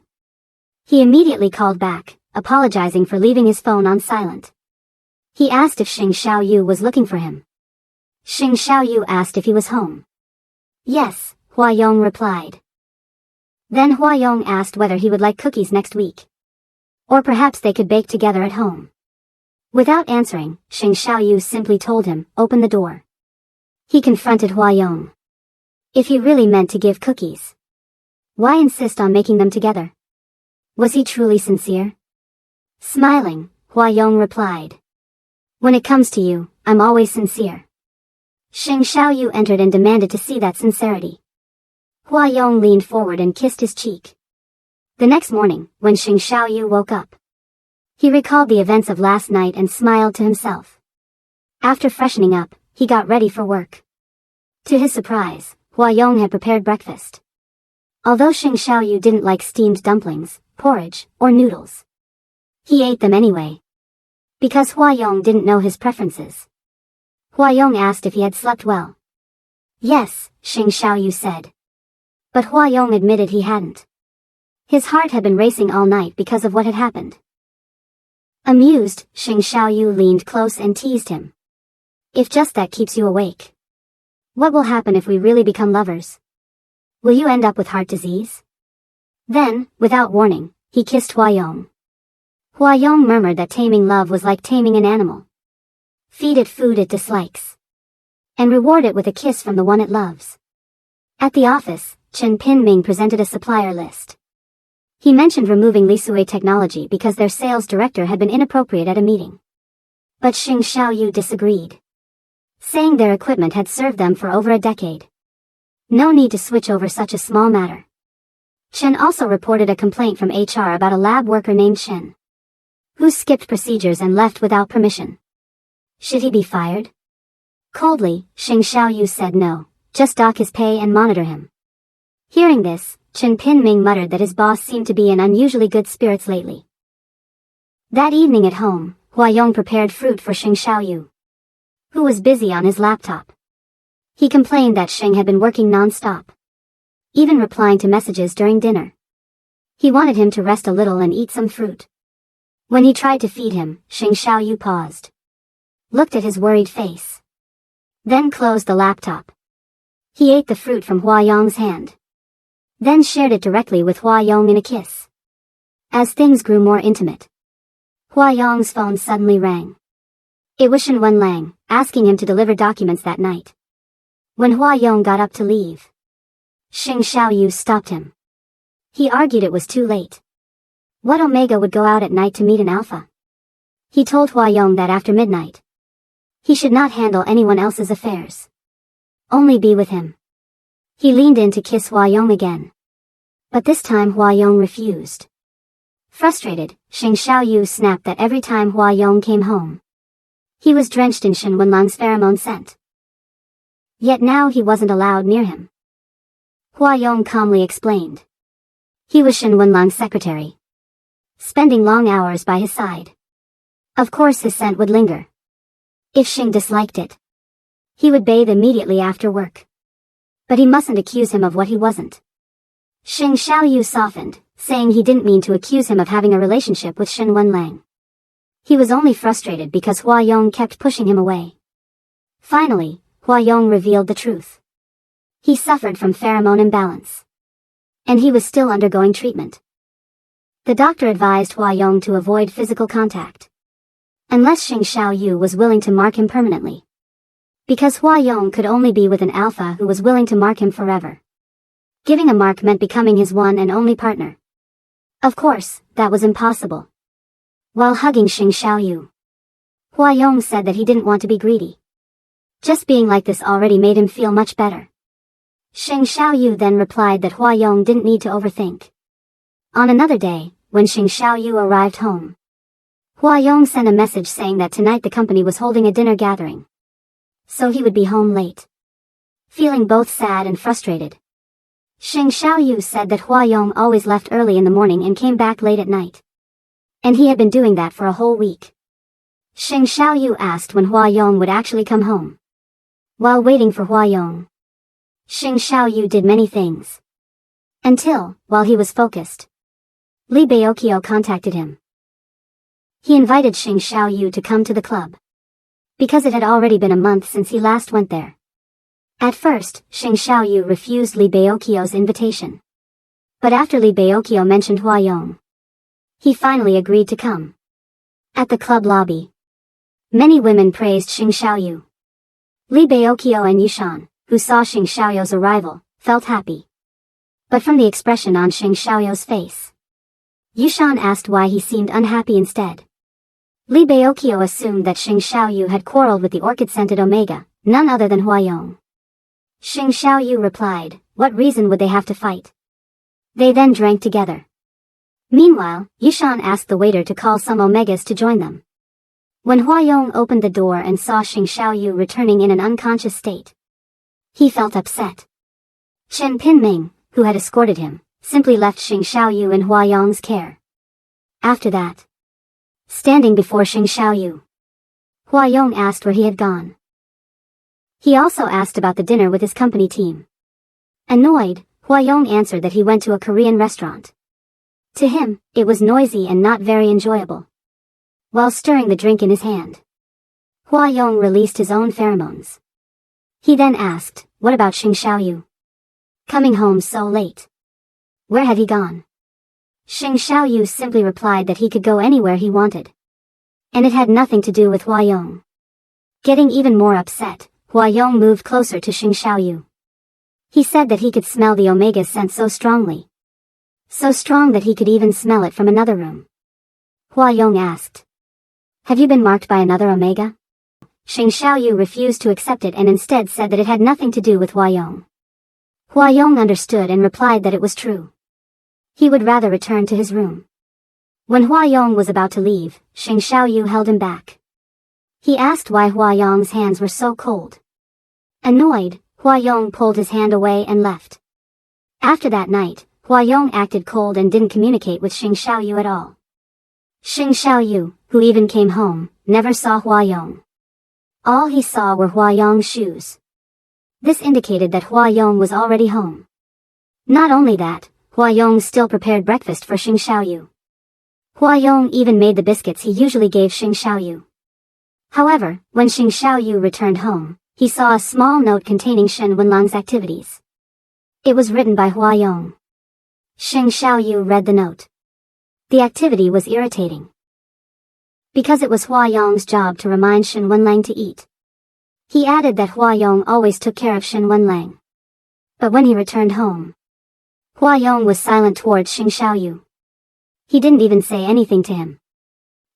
He immediately called back, apologizing for leaving his phone on silent. He asked if Xing Xiaoyu was looking for him. Xing Xiaoyu asked if he was home. Yes, Hua Yong replied. Then Hua Yong asked whether he would like cookies next week. Or perhaps they could bake together at home. Without answering, Xing Xiaoyu simply told him, open the door. He confronted Hua Yong. If he really meant to give cookies, why insist on making them together? Was he truly sincere? Smiling, Hua Yong replied. When it comes to you, I'm always sincere. Xing Xiaoyu entered and demanded to see that sincerity. Hua Yong leaned forward and kissed his cheek. The next morning, when Xing Xiaoyu woke up, he recalled the events of last night and smiled to himself. After freshening up, he got ready for work. To his surprise, Hua Yong had prepared breakfast. Although Xing Xiaoyu didn't like steamed dumplings, porridge, or noodles, he ate them anyway, because Hua Yong didn't know his preferences. Hua Yong asked if he had slept well. Yes, Xing Xiaoyu said. But Hua Yong admitted he hadn't. His heart had been racing all night because of what had happened. Amused, Xing Xiaoyu leaned close and teased him. If just that keeps you awake, what will happen if we really become lovers? Will you end up with heart disease? Then, without warning, he kissed Hua Yong. Hua Yong murmured that taming love was like taming an animal. Feed it food it dislikes, and reward it with a kiss from the one it loves. At the office, Chen Pinming presented a supplier list. He mentioned removing Lisui Technology because their sales director had been inappropriate at a meeting. But Xing Xiaoyu disagreed, saying their equipment had served them for over a decade. No need to switch over such a small matter. Chen also reported a complaint from HR about a lab worker named Chen, who skipped procedures and left without permission. Should he be fired? Coldly, Xing Xiaoyu said no, just dock his pay and monitor him. Hearing this, Chen Pinming muttered that his boss seemed to be in unusually good spirits lately. That evening at home, Hua Yong prepared fruit for Xing Xiaoyu, who was busy on his laptop. He complained that Xing had been working non-stop, even replying to messages during dinner. He wanted him to rest a little and eat some fruit. When he tried to feed him, Xing Xiaoyu paused, looked at his worried face, then closed the laptop. He ate the fruit from Hua Yong's hand. then shared it directly with Hua Yong in a kiss. As things grew more intimate, Hua Yong's phone suddenly rang. It was Shen Wenlang, asking him to deliver documents that night. When Hua Yong got up to leave, Xing Xiaoyu stopped him. He argued it was too late. What Omega would go out at night to meet an alpha? He told Hua Yong that after midnight, he should not handle anyone else's affairs. Only be with him. He leaned in to kiss Hua Yong again. But this time Hua Yong refused. Frustrated, Xing Xiaoyu snapped that every time Hua Yong came home, he was drenched in Shen Wenlang's pheromone scent. Yet now he wasn't allowed near him. Hua Yong calmly explained. He was Shen Wenlang's secretary, spending long hours by his side. Of course his scent would linger. If Xing disliked it, he would bathe immediately after work. But he mustn't accuse him of what he wasn't. Xing Xiaoyu softened, saying he didn't mean to accuse him of having a relationship with Shen Wenlang. He was only frustrated because Hua Yong kept pushing him away. Finally, Hua Yong revealed the truth. He suffered from pheromone imbalance, and he was still undergoing treatment. The doctor advised Hua Yong to avoid physical contact, unless Xing Xiaoyu was willing to mark him permanently. Because Hua Yong could only be with an alpha who was willing to mark him forever. Giving a mark meant becoming his one and only partner. Of course, that was impossible. While hugging Xing Xiaoyu, Hua Yong said that he didn't want to be greedy. Just being like this already made him feel much better. Xing Xiaoyu then replied that Hua Yong didn't need to overthink. On another day, when Xing Xiaoyu arrived home, Hua Yong sent a message saying that tonight the company was holding a dinner gathering, so he would be home late. Feeling both sad and frustrated, Xing Xiaoyu said that Hua Yong always left early in the morning and came back late at night. And he had been doing that for a whole week. Xing Xiaoyu asked when Hua Yong would actually come home. While waiting for Hua Yong, Xing Xiaoyu did many things. Until, while he was focused, Li Baokyo contacted him. He invited Xing Xiaoyu to come to the club, because it had already been a month since he last went there. At first, Xing Xiaoyu refused Li Baokyo's invitation. But after Li Baokyo mentioned Hua Yong, he finally agreed to come. At the club lobby, many women praised Xing Xiaoyu. Li Baokyo and Yushan, who saw Xing Xiaoyu's arrival, felt happy. But from the expression on Xing Xiaoyu's face, Yushan asked why he seemed unhappy instead. Li Baokyo assumed that Xing Xiaoyu had quarreled with the orchid-scented Omega, none other than Hua Yong. Xing Xiaoyu replied, what reason would they have to fight? They then drank together. Meanwhile, Yushan asked the waiter to call some Omegas to join them. When Hua Yong opened the door and saw Xing Xiaoyu returning in an unconscious state, he felt upset. Chen Pinming, who had escorted him, simply left Xing Xiaoyu in Hua Yong's care. After that, standing before Xing Xiaoyu, Hua Yong asked where he had gone. He also asked about the dinner with his company team. Annoyed, Hua Yong answered that he went to a Korean restaurant. To him, it was noisy and not very enjoyable. While stirring the drink in his hand, Hua Yong released his own pheromones. He then asked, what about Xing Xiaoyu? Coming home so late. Where had he gone? Xing Xiaoyu simply replied that he could go anywhere he wanted. And it had nothing to do with Hua Yong. Getting even more upset, Hua Yong moved closer to Xing Xiaoyu. He said that he could smell the Omega's scent so strongly. So strong that he could even smell it from another room. Hua Yong asked, have you been marked by another Omega? Xing Xiaoyu refused to accept it and instead said that it had nothing to do with Hua Yong. Hua Yong understood and replied that it was true. He would rather return to his room. When Hua Yong was about to leave, Xing Xiaoyu held him back. He asked why Hua Yong's hands were so cold. Annoyed, Hua Yong pulled his hand away and left. After that night, Hua Yong acted cold and didn't communicate with Xing Xiaoyu at all. Xing Xiaoyu, who even came home, never saw Hua Yong. All he saw were Hua Yong's shoes. This indicated that Hua Yong was already home. Not only that, Hua Yong still prepared breakfast for Xing Xiaoyu. Hua Yong even made the biscuits he usually gave Xing Xiaoyu. However, when Xing Xiaoyu returned home, he saw a small note containing Shen Wenlang's activities. It was written by Hua Yong. Xing Xiaoyu read the note. The activity was irritating. Because it was Hua Yong's job to remind Shen Wenlang to eat. He added that Hua Yong always took care of Shen Wenlang. But when he returned home, Hua Yong was silent towards Xing Xiaoyu. He didn't even say anything to him.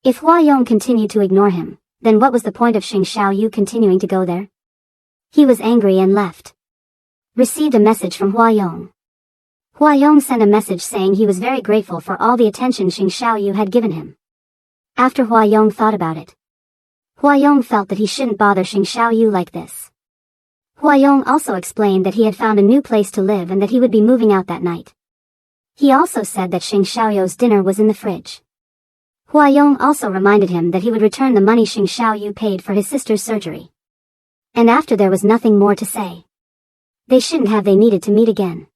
If Hua Yong continued to ignore him, then what was the point of Xing Xiaoyu continuing to go there? He was angry and left. Received a message from Hua Yong. Hua Yong sent a message saying he was very grateful for all the attention Xing Xiaoyu had given him. After Hua Yong thought about it, Hua Yong felt that he shouldn't bother Xing Xiaoyu like this. Hua Yong also explained that he had found a new place to live and that he would be moving out that night. He also said that Xing Xiaoyu's dinner was in the fridge. Hua Yong also reminded him that he would return the money Xing Xiaoyu paid for his sister's surgery. And after there was nothing more to say. They needed to meet again.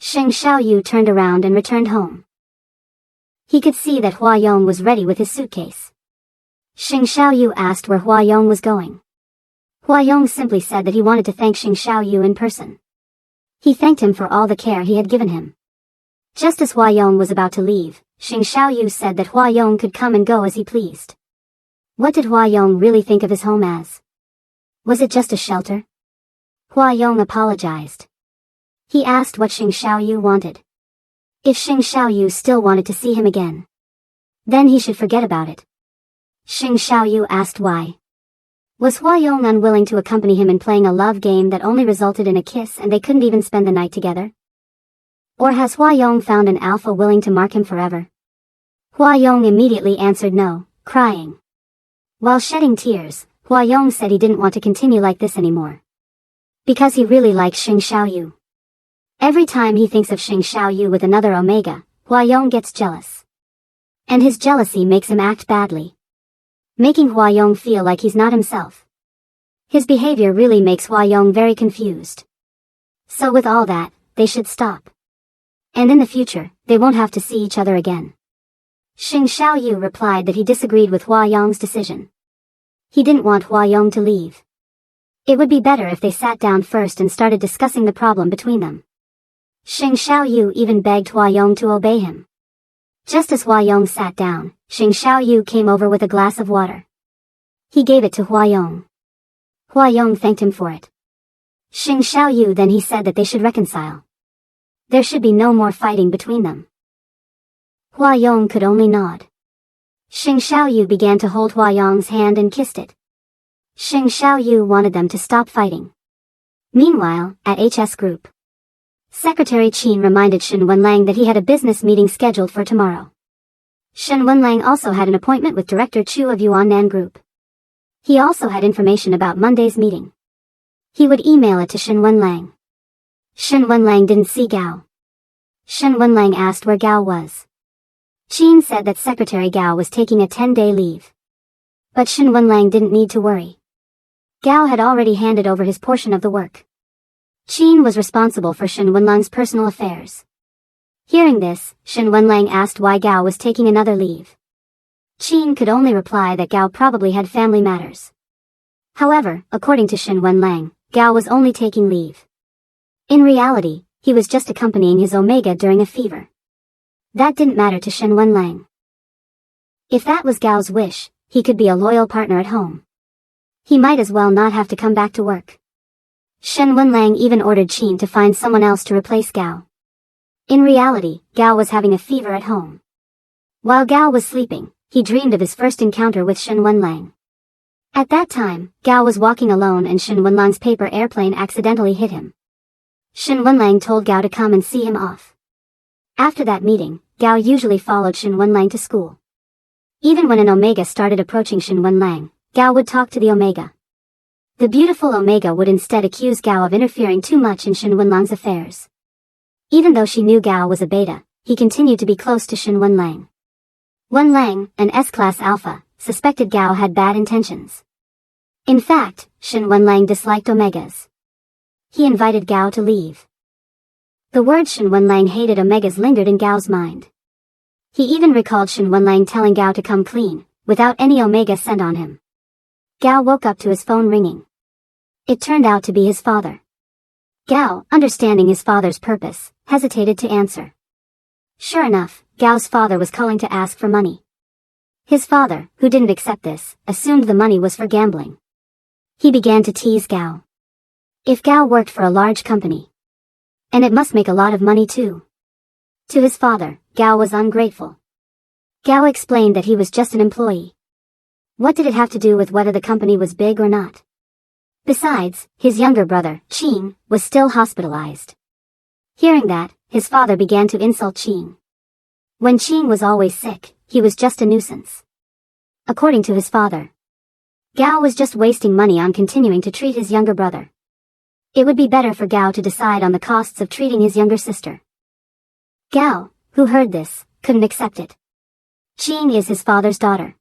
Xing Xiaoyu turned around and returned home. He could see that Hua Yong was ready with his suitcase. Xing Xiaoyu asked where Hua Yong was going. Hua Yong simply said that he wanted to thank Xing Xiaoyu in person. He thanked him for all the care he had given him. Just as Hua Yong was about to leave, Xing Xiaoyu said that Hua Yong could come and go as he pleased. What did Hua Yong really think of his home as? Was it just a shelter? Hua Yong apologized. He asked what Xing Xiaoyu wanted. If Xing Xiaoyu still wanted to see him again, then he should forget about it. Xing Xiaoyu asked why. Was Hua Yong unwilling to accompany him in playing a love game that only resulted in a kiss and they couldn't even spend the night together? Or has Hua Yong found an alpha willing to mark him forever? Hua Yong immediately answered no, crying. While shedding tears, Hua Yong said he didn't want to continue like this anymore. Because he really likes Xing Xiaoyu. Every time he thinks of Xing Xiaoyu with another Omega, Hua Yong gets jealous. And his jealousy makes him act badly, making Hua Yong feel like he's not himself. His behavior really makes Hua Yong very confused. So with all that, they should stop. And in the future, they won't have to see each other again. Xing Xiaoyu replied that he disagreed with Hua Yong's decision. He didn't want Hua Yong to leave. It would be better if they sat down first and started discussing the problem between them. Xing Xiaoyu even begged Hua Yong to obey him. Just as Hua Yong sat down, Xing Xiaoyu came over with a glass of water. He gave it to Hua Yong. Hua Yong thanked him for it. Xing Xiaoyu then he said that they should reconcile. There should be no more fighting between them. Hua Yong could only nod. Xing Xiaoyu began to hold Hua Yong's hand and kissed it. Xing Xiaoyu wanted them to stop fighting. Meanwhile, at HS Group, Secretary Qin reminded Shen Wenlang that he had a business meeting scheduled for tomorrow. Shen Wenlang also had an appointment with Director Chu of Yuannan Group. He also had information about Monday's meeting. He would email it to Shen Wenlang. Shen Wenlang didn't see Gao. Shen Wenlang asked where Gao was. Qin said that Secretary Gao was taking a 10-day leave. But Shen Wenlang didn't need to worry. Gao had already handed over his portion of the work. Qin was responsible for Shen Wenlang's personal affairs. Hearing this, Shen Wenlang asked why Gao was taking another leave. Qin could only reply that Gao probably had family matters. However, according to Shen Wenlang, Gao was only taking leave. In reality, he was just accompanying his Omega during a fever. That didn't matter to Shen Wenlang. If that was Gao's wish, he could be a loyal partner at home. He might as well not have to come back to work. Shen Wenlang even ordered Qin to find someone else to replace Gao. In reality, Gao was having a fever at home. While Gao was sleeping, he dreamed of his first encounter with Shen Wenlang. At that time, Gao was walking alone and Shen Wenlang's paper airplane accidentally hit him. Shen Wenlang told Gao to come and see him off. After that meeting, Gao usually followed Shen Wenlang to school. Even when an Omega started approaching Shen Wenlang, Gao would talk to the Omega. The beautiful Omega would instead accuse Gao of interfering too much in Shen Wenlang's affairs. Even though she knew Gao was a beta, he continued to be close to Shen Wenlang. Wenlang, an S-class alpha, suspected Gao had bad intentions. In fact, Shen Wenlang disliked Omegas. He invited Gao to leave. The word Shen Wenlang hated Omegas lingered in Gao's mind. He even recalled Shen Wenlang telling Gao to come clean, without any Omega sent on him. Gao woke up to his phone ringing. It turned out to be his father. Gao, understanding his father's purpose, hesitated to answer. Sure enough, Gao's father was calling to ask for money. His father, who didn't accept this, assumed the money was for gambling. He began to tease Gao. If Gao worked for a large company, and it must make a lot of money too. To his father, Gao was ungrateful. Gao explained that he was just an employee. What did it have to do with whether the company was big or not? Besides, his younger brother, Qin, was still hospitalized. Hearing that, his father began to insult Qin. When Qin was always sick, he was just a nuisance. According to his father, Gao was just wasting money on continuing to treat his younger brother. It would be better for Gao to decide on the costs of treating his younger sister. Gao, who heard this, couldn't accept it. Qin is his father's daughter.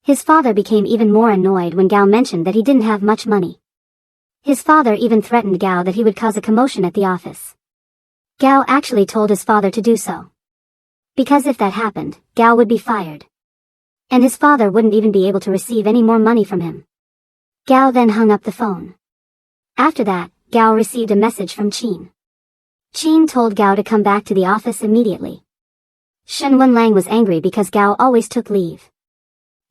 His father became even more annoyed when Gao mentioned that he didn't have much money. His father even threatened Gao that he would cause a commotion at the office. Gao actually told his father to do so. Because if that happened, Gao would be fired. And his father wouldn't even be able to receive any more money from him. Gao then hung up the phone. After that, Gao received a message from Qin. Qin told Gao to come back to the office immediately. Shen Wenlang was angry because Gao always took leave.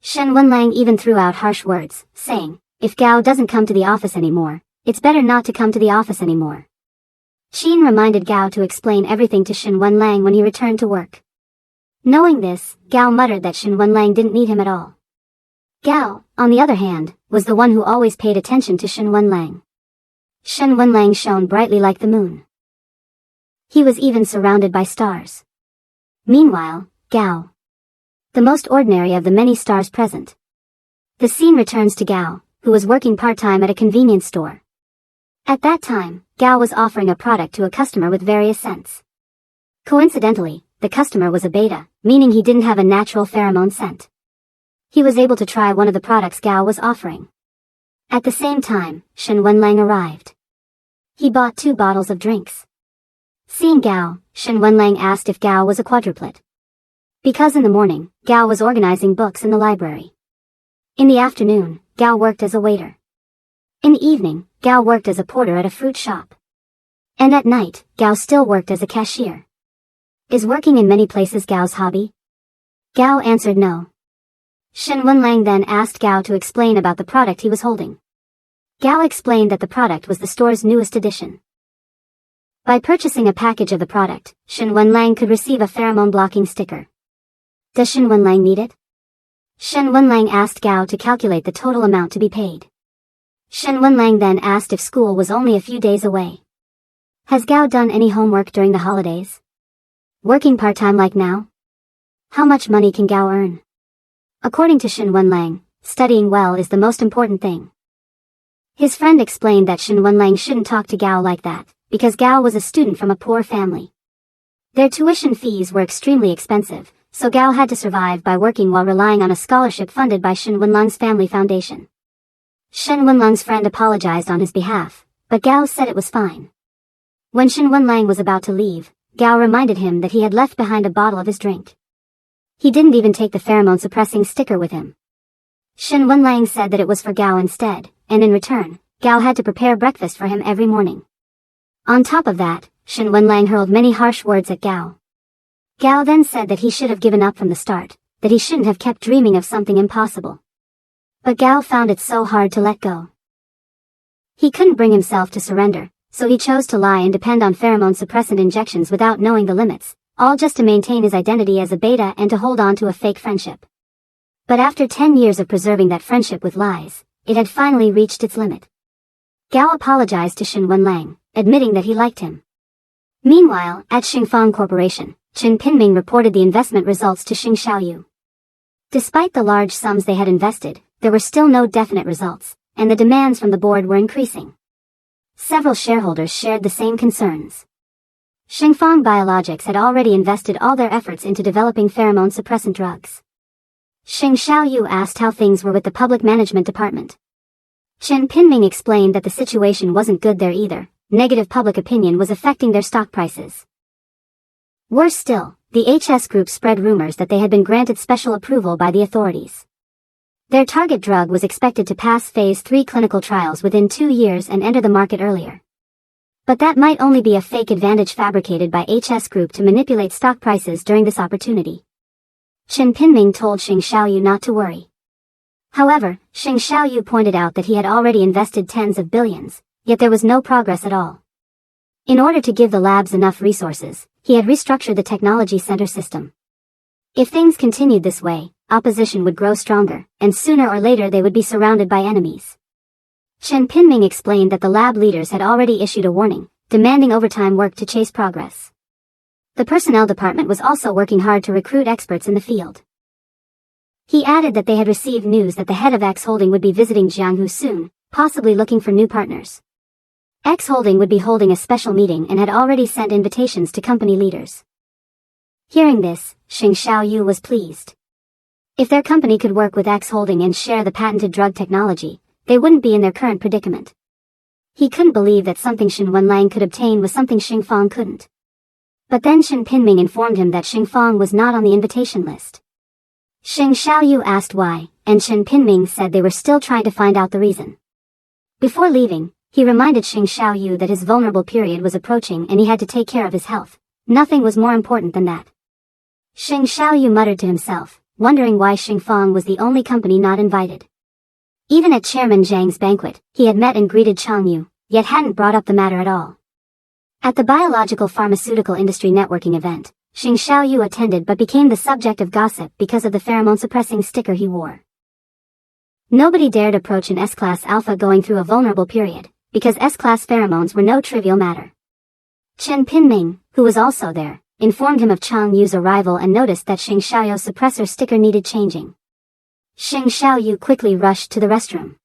Shen Wenlang even threw out harsh words, saying, if Gao doesn't come to the office anymore, it's better not to come to the office anymore. Qin reminded Gao to explain everything to Shen Wenlang when he returned to work. Knowing this, Gao muttered that Shen Wenlang didn't need him at all. Gao, on the other hand, was the one who always paid attention to Shen Wenlang. Shen Wenlang shone brightly like the moon. He was even surrounded by stars. Meanwhile, Gao, the most ordinary of the many stars present. The scene returns to Gao, who was working part-time at a convenience store. At that time, Gao was offering a product to a customer with various scents. Coincidentally, the customer was a beta, meaning he didn't have a natural pheromone scent. He was able to try one of the products Gao was offering. At the same time, Shen Wenlang arrived. He bought 2 bottles of drinks. Seeing Gao, Shen Wenlang asked if Gao was a quadruplet. Because in the morning, Gao was organizing books in the library. In the afternoon, Gao worked as a waiter. In the evening, Gao worked as a porter at a fruit shop. And at night, Gao still worked as a cashier. Is working in many places Gao's hobby? Gao answered no. Shen Wenlang then asked Gao to explain about the product he was holding. Gao explained that the product was the store's newest addition. By purchasing a package of the product, Shen Wenlang could receive a pheromone blocking sticker. Does Shen Wenlang need it? Shen Wenlang asked Gao to calculate the total amount to be paid. Shen Wenlang then asked if school was only a few days away. Has Gao done any homework during the holidays? Working part-time like now? How much money can Gao earn? According to Shen Wenlang, studying well is the most important thing. His friend explained that Shen Wenlang shouldn't talk to Gao like that, because Gao was a student from a poor family. Their tuition fees were extremely expensive, so Gao had to survive by working while relying on a scholarship funded by Shen Wenlang's family foundation. Shen Wenlang's friend apologized on his behalf, but Gao said it was fine. When Shen Wenlang was about to leave, Gao reminded him that he had left behind a bottle of his drink. He didn't even take the pheromone-suppressing sticker with him. Shen Wenlang said that it was for Gao instead, and in return, Gao had to prepare breakfast for him every morning. On top of that, Shen Wenlang hurled many harsh words at Gao. Gao then said that he should have given up from the start, that he shouldn't have kept dreaming of something impossible. But Gao found it so hard to let go. He couldn't bring himself to surrender, so he chose to lie and depend on pheromone suppressant injections without knowing the limits, all just to maintain his identity as a beta and to hold on to a fake friendship. But after 10 years of preserving that friendship with lies, it had finally reached its limit. Gao apologized to Shen Wenlang, admitting that he liked him. Meanwhile, at Xingfang Corporation, Chen Pinming reported the investment results to Xing Xiaoyu. Despite the large sums they had invested, there were still no definite results, and the demands from the board were increasing. Several shareholders shared the same concerns. Xingfang Biologics had already invested all their efforts into developing pheromone suppressant drugs. Xing Xiaoyu asked how things were with the public management department. Chen Pinming explained that the situation wasn't good there either. Negative public opinion was affecting their stock prices. Worse still, the HS Group spread rumors that they had been granted special approval by the authorities. Their target drug was expected to pass phase 3 clinical trials within 2 years and enter the market earlier. But that might only be a fake advantage fabricated by HS Group to manipulate stock prices during this opportunity. Chen Pinming told Xing Xiaoyu not to worry. However, Xing Xiaoyu pointed out that he had already invested tens of billions, yet there was no progress at all. In order to give the labs enough resources, he had restructured the technology center system. If things continued this way, opposition would grow stronger, and sooner or later they would be surrounded by enemies. Chen Pinming explained that the lab leaders had already issued a warning, demanding overtime work to chase progress. The personnel department was also working hard to recruit experts in the field. He added that they had received news that the head of X Holding would be visiting Jianghu soon, possibly looking for new partners. X Holding would be holding a special meeting and had already sent invitations to company leaders. Hearing this, Xing Xiaoyu was pleased. If their company could work with X Holding and share the patented drug technology, they wouldn't be in their current predicament. He couldn't believe that something Shen Wenlang could obtain was something Xing Fang couldn't. But then Chen Pinming informed him that Xing Fang was not on the invitation list. Xing Xiaoyu asked why, and Chen Pinming said they were still trying to find out the reason. Before leaving, he reminded Xing Xiaoyu that his vulnerable period was approaching and he had to take care of his health. Nothing was more important than that. Xing Xiaoyu muttered to himself, wondering why Xing Fang was the only company not invited. Even at Chairman Zhang's banquet, he had met and greeted Chang Yu, yet hadn't brought up the matter at all. At the Biological Pharmaceutical Industry Networking event, Xing Xiaoyu attended but became the subject of gossip because of the pheromone-suppressing sticker he wore. Nobody dared approach an S-Class Alpha going through a vulnerable period, because S-Class pheromones were no trivial matter. Chen Pinming, who was also there, informed him of Chang Yu's arrival and noticed that Xing Xiaoyu's suppressor sticker needed changing. Xing Xiaoyu quickly rushed to the restroom.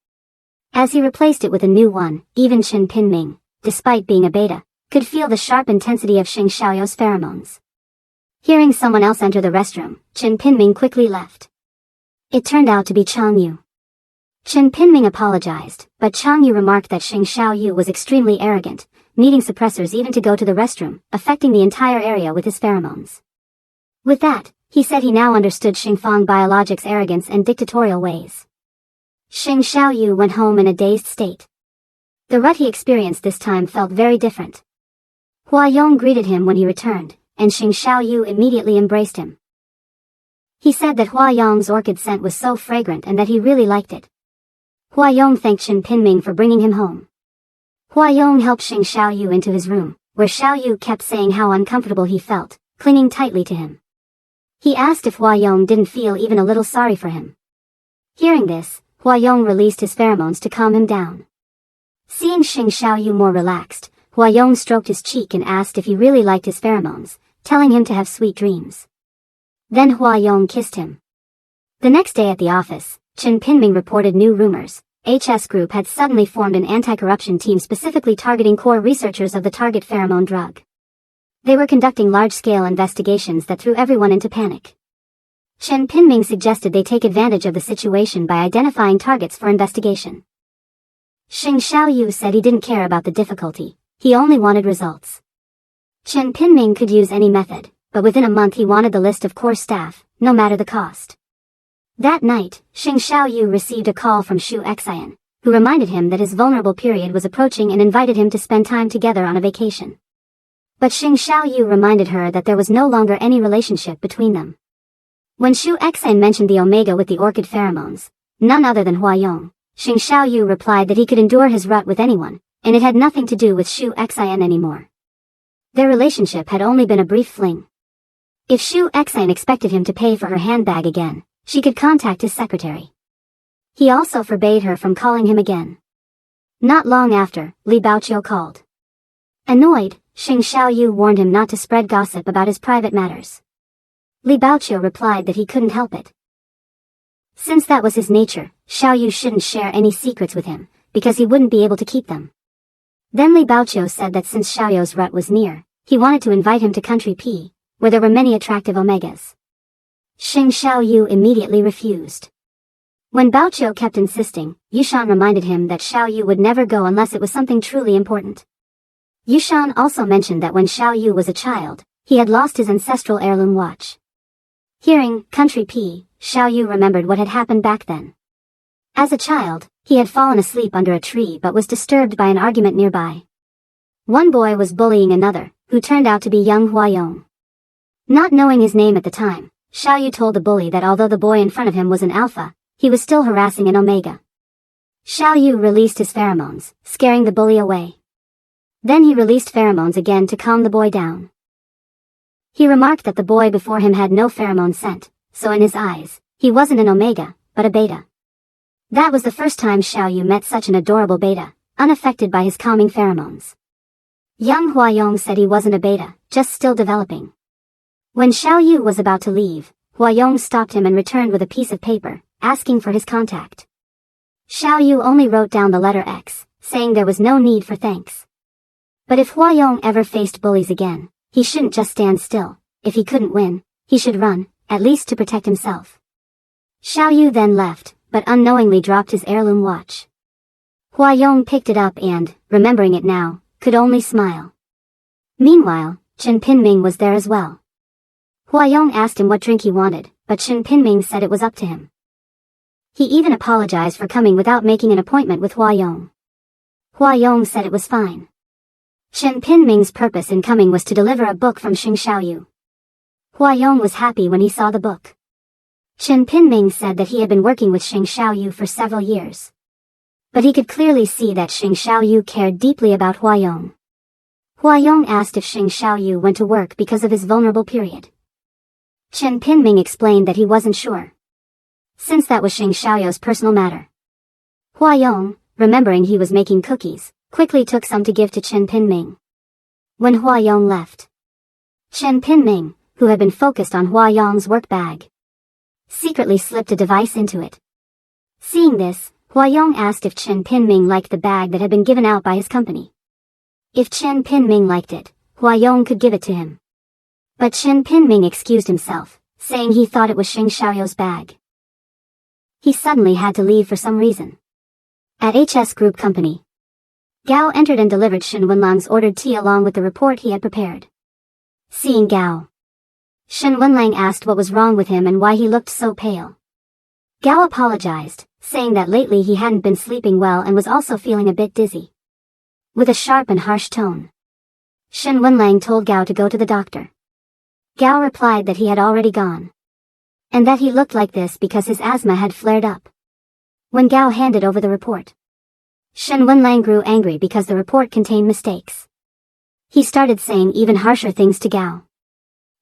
As he replaced it with a new one, even Chen Pinming, despite being a beta, could feel the sharp intensity of Xing Xiaoyu's pheromones. Hearing someone else enter the restroom, Chen Pinming quickly left. It turned out to be Chang Yu. Chen Pinming apologized, but Chang Yu remarked that Xing Xiaoyu was extremely arrogant, needing suppressors even to go to the restroom, affecting the entire area with his pheromones. With that, he said he now understood Xing Fang Biologic's arrogance and dictatorial ways. Xing Xiaoyu went home in a dazed state. The rut he experienced this time felt very different. Hua Yong greeted him when he returned, and Xing Xiaoyu immediately embraced him. He said that Hua Yong's orchid scent was so fragrant and that he really liked it. Hua Yong thanked Chen Pinming for bringing him home. Hua Yong helped Xing Xiaoyu into his room, where Xiaoyu kept saying how uncomfortable he felt, clinging tightly to him. He asked if Hua Yong didn't feel even a little sorry for him. Hearing this, Hua Yong released his pheromones to calm him down. Seeing Xing Xiaoyu more relaxed, Hua Yong stroked his cheek and asked if he really liked his pheromones, telling him to have sweet dreams. Then Hua Yong kissed him. The next day at the office, Chen Pinming reported new rumors. HS Group had suddenly formed an anti-corruption team specifically targeting core researchers of the target pheromone drug. They were conducting large-scale investigations that threw everyone into panic. Chen Pinming suggested they take advantage of the situation by identifying targets for investigation. Xing Xiaoyu said he didn't care about the difficulty, he only wanted results. Chen Pinming could use any method, but within a month he wanted the list of core staff, no matter the cost. That night, Xing Xiaoyu received a call from Xu Xian, who reminded him that his vulnerable period was approaching and invited him to spend time together on a vacation. But Xing Xiaoyu reminded her that there was no longer any relationship between them. When Xu Xian mentioned the omega with the orchid pheromones, none other than Hua Yong, Xing Xiaoyu replied that he could endure his rut with anyone, and it had nothing to do with Xu Xian anymore. Their relationship had only been a brief fling. If Xu Xian expected him to pay for her handbag again, she could contact his secretary. He also forbade her from calling him again. Not long after, Li Baoqiu called. Annoyed, Xing Xiaoyu warned him not to spread gossip about his private matters. Li Baoqiu replied that he couldn't help it. Since that was his nature, Xiaoyu shouldn't share any secrets with him, because he wouldn't be able to keep them. Then Li Baoqiu said that since Xiaoyu's rut was near, he wanted to invite him to Country P, where there were many attractive omegas. Xing Xiaoyu immediately refused. When Baoqiu kept insisting, Yushan reminded him that Xiaoyu would never go unless it was something truly important. Yushan also mentioned that when Xiaoyu was a child, he had lost his ancestral heirloom watch. Hearing Country P, Xiaoyu remembered what had happened back then. As a child, he had fallen asleep under a tree but was disturbed by an argument nearby. One boy was bullying another, who turned out to be young Huayong. Not knowing his name at the time, Xiaoyu told the bully that although the boy in front of him was an alpha, he was still harassing an omega. Xiaoyu released his pheromones, scaring the bully away. Then he released pheromones again to calm the boy down. He remarked that the boy before him had no pheromone scent, so in his eyes, he wasn't an omega, but a beta. That was the first time Xiaoyu met such an adorable beta, unaffected by his calming pheromones. Young Huayong said he wasn't a beta, just still developing. When Xiaoyu was about to leave, Huayong stopped him and returned with a piece of paper, asking for his contact. Xiaoyu only wrote down the letter X, saying there was no need for thanks. But if Huayong ever faced bullies again, he shouldn't just stand still. If he couldn't win, he should run, at least to protect himself. Xiaoyu then left, but unknowingly dropped his heirloom watch. Huayong picked it up and, remembering it now, could only smile. Meanwhile, Chen Pinming was there as well. Huayong asked him what drink he wanted, but Chen Pinming said it was up to him. He even apologized for coming without making an appointment with Huayong. Huayong said it was fine. Chen Pinming's purpose in coming was to deliver a book from Xing Xiaoyu. Huayong was happy when he saw the book. Chen Pinming said that he had been working with Xing Xiaoyu for several years. But he could clearly see that Xing Xiaoyu cared deeply about Huayong. Huayong asked if Xing Xiaoyu went to work because of his vulnerable period. Chen Pinming explained that he wasn't sure, since that was Xing Xiaoyu's personal matter. Huayong, remembering he was making cookies, quickly took some to give to Chen Pinming. When Huayong left, Chen Pinming, who had been focused on Huayong's work bag, secretly slipped a device into it. Seeing this, Huayong asked if Chen Pinming liked the bag that had been given out by his company. If Chen Pinming liked it, Huayong could give it to him. But Chen Pinming excused himself, saying he thought it was Xing Xiaoyu's bag. He suddenly had to leave for some reason. At HS Group Company, Gao entered and delivered Shen Wenlang's ordered tea along with the report he had prepared. Seeing Gao, Shen Wenlang asked what was wrong with him and why he looked so pale. Gao apologized, saying that lately he hadn't been sleeping well and was also feeling a bit dizzy. With a sharp and harsh tone, Shen Wenlang told Gao to go to the doctor. Gao replied that he had already gone, and that he looked like this because his asthma had flared up. When Gao handed over the report, Shen Wenlang grew angry because the report contained mistakes. He started saying even harsher things to Gao.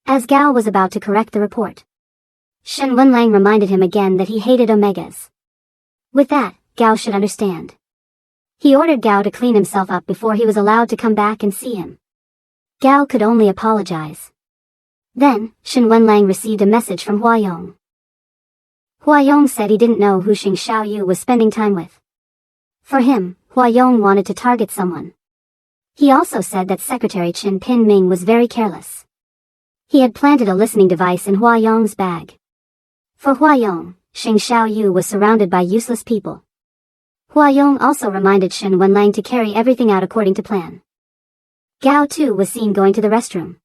As Gao was about to correct the report, Shen Wenlang reminded him again that he hated omegas. With that, Gao should understand. He ordered Gao to clean himself up before he was allowed to come back and see him. Gao could only apologize. Then, Shen Wenlang received a message from Huayong. Huayong said he didn't know who Xing Xiaoyu was spending time with. For him, Huayong wanted to target someone. He also said that Secretary Chen Pinming was very careless. He had planted a listening device in Huayong's bag. For Huayong, Xing Xiaoyu was surrounded by useless people. Huayong also reminded Shen Wenlang to carry everything out according to plan. Gao too was seen going to the restroom.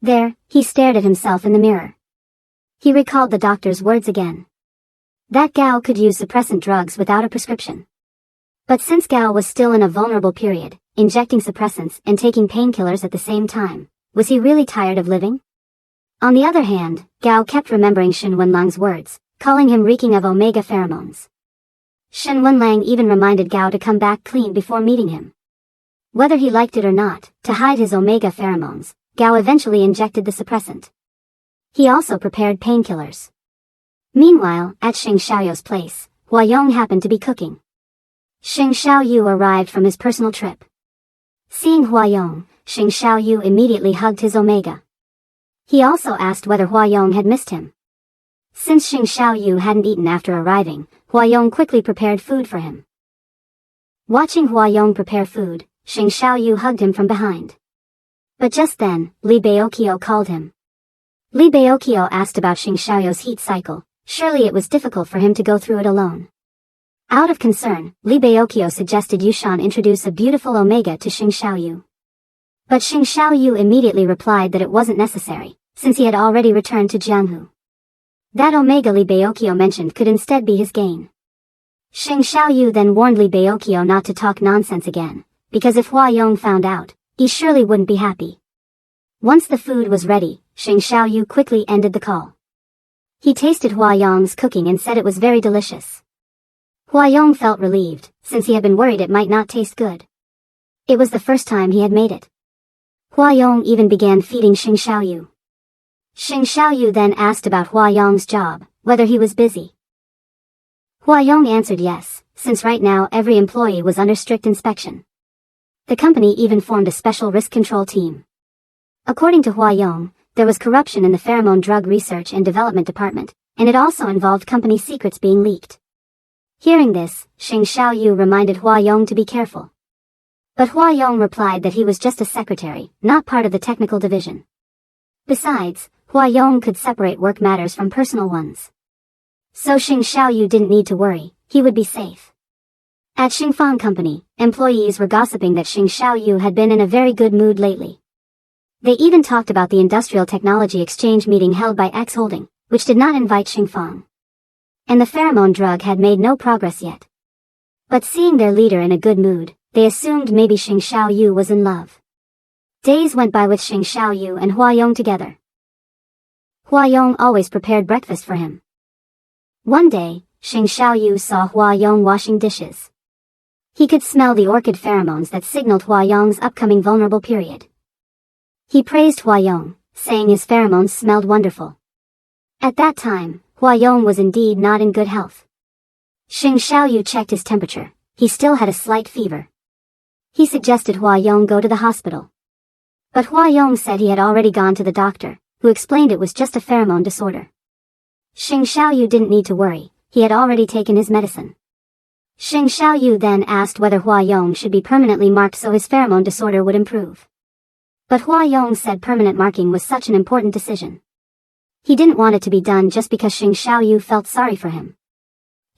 There, he stared at himself in the mirror. He recalled the doctor's words again. That Gao could use suppressant drugs without a prescription. But since Gao was still in a vulnerable period, injecting suppressants and taking painkillers at the same time, was he really tired of living? On the other hand, Gao kept remembering Shen Wenlang's words, calling him reeking of omega pheromones. Shen Wenlang even reminded Gao to come back clean before meeting him. Whether he liked it or not, to hide his omega pheromones, Gao eventually injected the suppressant. He also prepared painkillers. Meanwhile, at Xing Xiaoyu's place, Huayong happened to be cooking. Xing Xiaoyu arrived from his personal trip. Seeing Huayong, Xing Xiaoyu immediately hugged his omega. He also asked whether Huayong had missed him. Since Xing Xiaoyu hadn't eaten after arriving, Huayong quickly prepared food for him. Watching Huayong prepare food, Xing Xiaoyu hugged him from behind. But just then, Li Baokyo called him. Li Baokyo asked about Xing Xiaoyu's heat cycle. Surely it was difficult for him to go through it alone. Out of concern, Li Baokyo suggested Yushan introduce a beautiful omega to Xing Xiaoyu. But Xing Xiaoyu immediately replied that it wasn't necessary, since he had already returned to Jianghu. That omega Li Baokyo mentioned could instead be his gain. Xing Xiaoyu then warned Li Baokyo not to talk nonsense again, because if Hua Yong found out, he surely wouldn't be happy. Once the food was ready, Xing Xiaoyu quickly ended the call. He tasted Hua Yong's cooking and said it was very delicious. Hua Yong felt relieved, since he had been worried it might not taste good. It was the first time he had made it. Hua Yong even began feeding Xing Xiaoyu. Xing Xiaoyu then asked about Hua Yong's job, whether he was busy. Hua Yong answered yes, since right now every employee was under strict inspection. The company even formed a special risk control team. According to Hua Yong, there was corruption in the pheromone drug research and development department, and it also involved company secrets being leaked. Hearing this, Xing Xiaoyu reminded Hua Yong to be careful. But Hua Yong replied that he was just a secretary, not part of the technical division. Besides, Hua Yong could separate work matters from personal ones. So Xing Xiaoyu didn't need to worry, he would be safe. At Xingfang Company, employees were gossiping that Xing Xiaoyu had been in a very good mood lately. They even talked about the Industrial Technology Exchange meeting held by X Holding, which did not invite Xingfang. And the pheromone drug had made no progress yet. But seeing their leader in a good mood, they assumed maybe Xing Xiaoyu was in love. Days went by with Xing Xiaoyu and Hua Yong together. Hua Yong always prepared breakfast for him. One day, Xing Xiaoyu saw Hua Yong washing dishes. He could smell the orchid pheromones that signaled Hua Yong's upcoming vulnerable period. He praised Hua Yong, saying his pheromones smelled wonderful. At that time, Hua Yong was indeed not in good health. Xing Xiaoyu checked his temperature. He still had a slight fever. He suggested Hua Yong go to the hospital. But Hua Yong said he had already gone to the doctor, who explained it was just a pheromone disorder. Xing Xiaoyu didn't need to worry, he had already taken his medicine. Xing Xiaoyu then asked whether Hua Yong should be permanently marked so his pheromone disorder would improve. But Hua Yong said permanent marking was such an important decision. He didn't want it to be done just because Xing Xiaoyu felt sorry for him.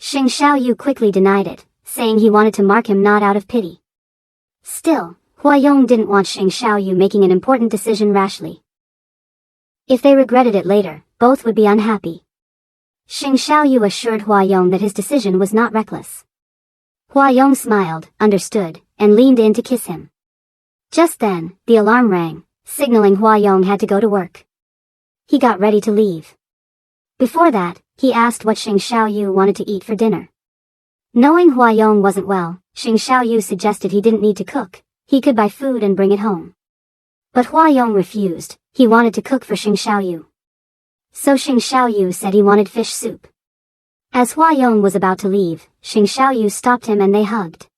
Xing Xiaoyu quickly denied it, saying he wanted to mark him not out of pity. Still, Hua Yong didn't want Xing Xiaoyu making an important decision rashly. If they regretted it later, both would be unhappy. Xing Xiaoyu assured Hua Yong that his decision was not reckless. Hua Yong smiled, understood, and leaned in to kiss him. Just then, the alarm rang, signaling Hua Yong had to go to work. He got ready to leave. Before that, he asked what Xing Xiaoyu wanted to eat for dinner. Knowing Hua Yong wasn't well, Xing Xiaoyu suggested he didn't need to cook, he could buy food and bring it home. But Hua Yong refused, he wanted to cook for Xing Xiaoyu. So Xing Xiaoyu said he wanted fish soup. As Hua Yong was about to leave, Xing Xiaoyu stopped him and they hugged.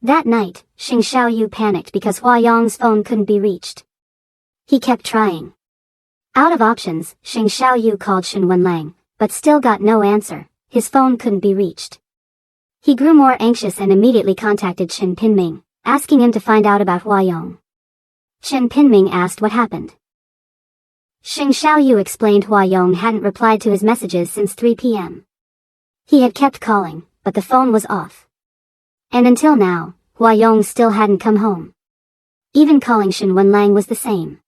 That night, Xing Xiaoyu panicked because Hua Yong's phone couldn't be reached. He kept trying. Out of options, Xing Xiaoyu called Shen Wenlang, but still got no answer, his phone couldn't be reached. He grew more anxious and immediately contacted Chen Pinming, asking him to find out about Hua Yong. Chen Pinming asked what happened. Xing Xiaoyu explained Hua Yong hadn't replied to his messages since 3 p.m. He had kept calling, but the phone was off. And until now, Hua Yong still hadn't come home. Even calling Shen Wenlang was the same.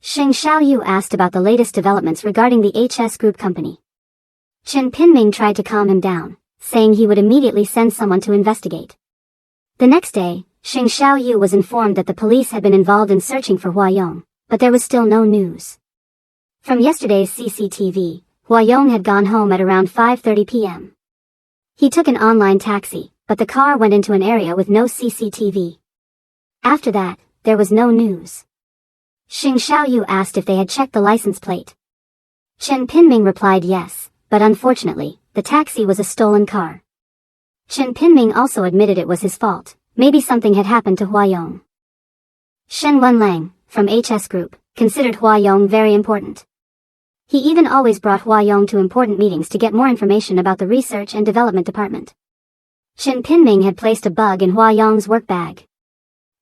Xing Xiaoyu asked about the latest developments regarding the HS Group company. Chen Pinming tried to calm him down, saying he would immediately send someone to investigate. The next day, Xing Xiaoyu was informed that the police had been involved in searching for Hua Yong, but there was still no news. From yesterday's CCTV, Hua Yong had gone home at around 5:30 p.m. He took an online taxi, but the car went into an area with no CCTV. After that, there was no news. Xing Xiaoyu asked if they had checked the license plate. Chen Pinming replied yes, but unfortunately, the taxi was a stolen car. Chen Pinming also admitted it was his fault, maybe something had happened to Hua Yong. Shen Wenlang, from HS Group, considered Hua Yong very important. He even always brought Hua Yong to important meetings to get more information about the research and development department. Chen Pinming had placed a bug in Hua Yong's work bag.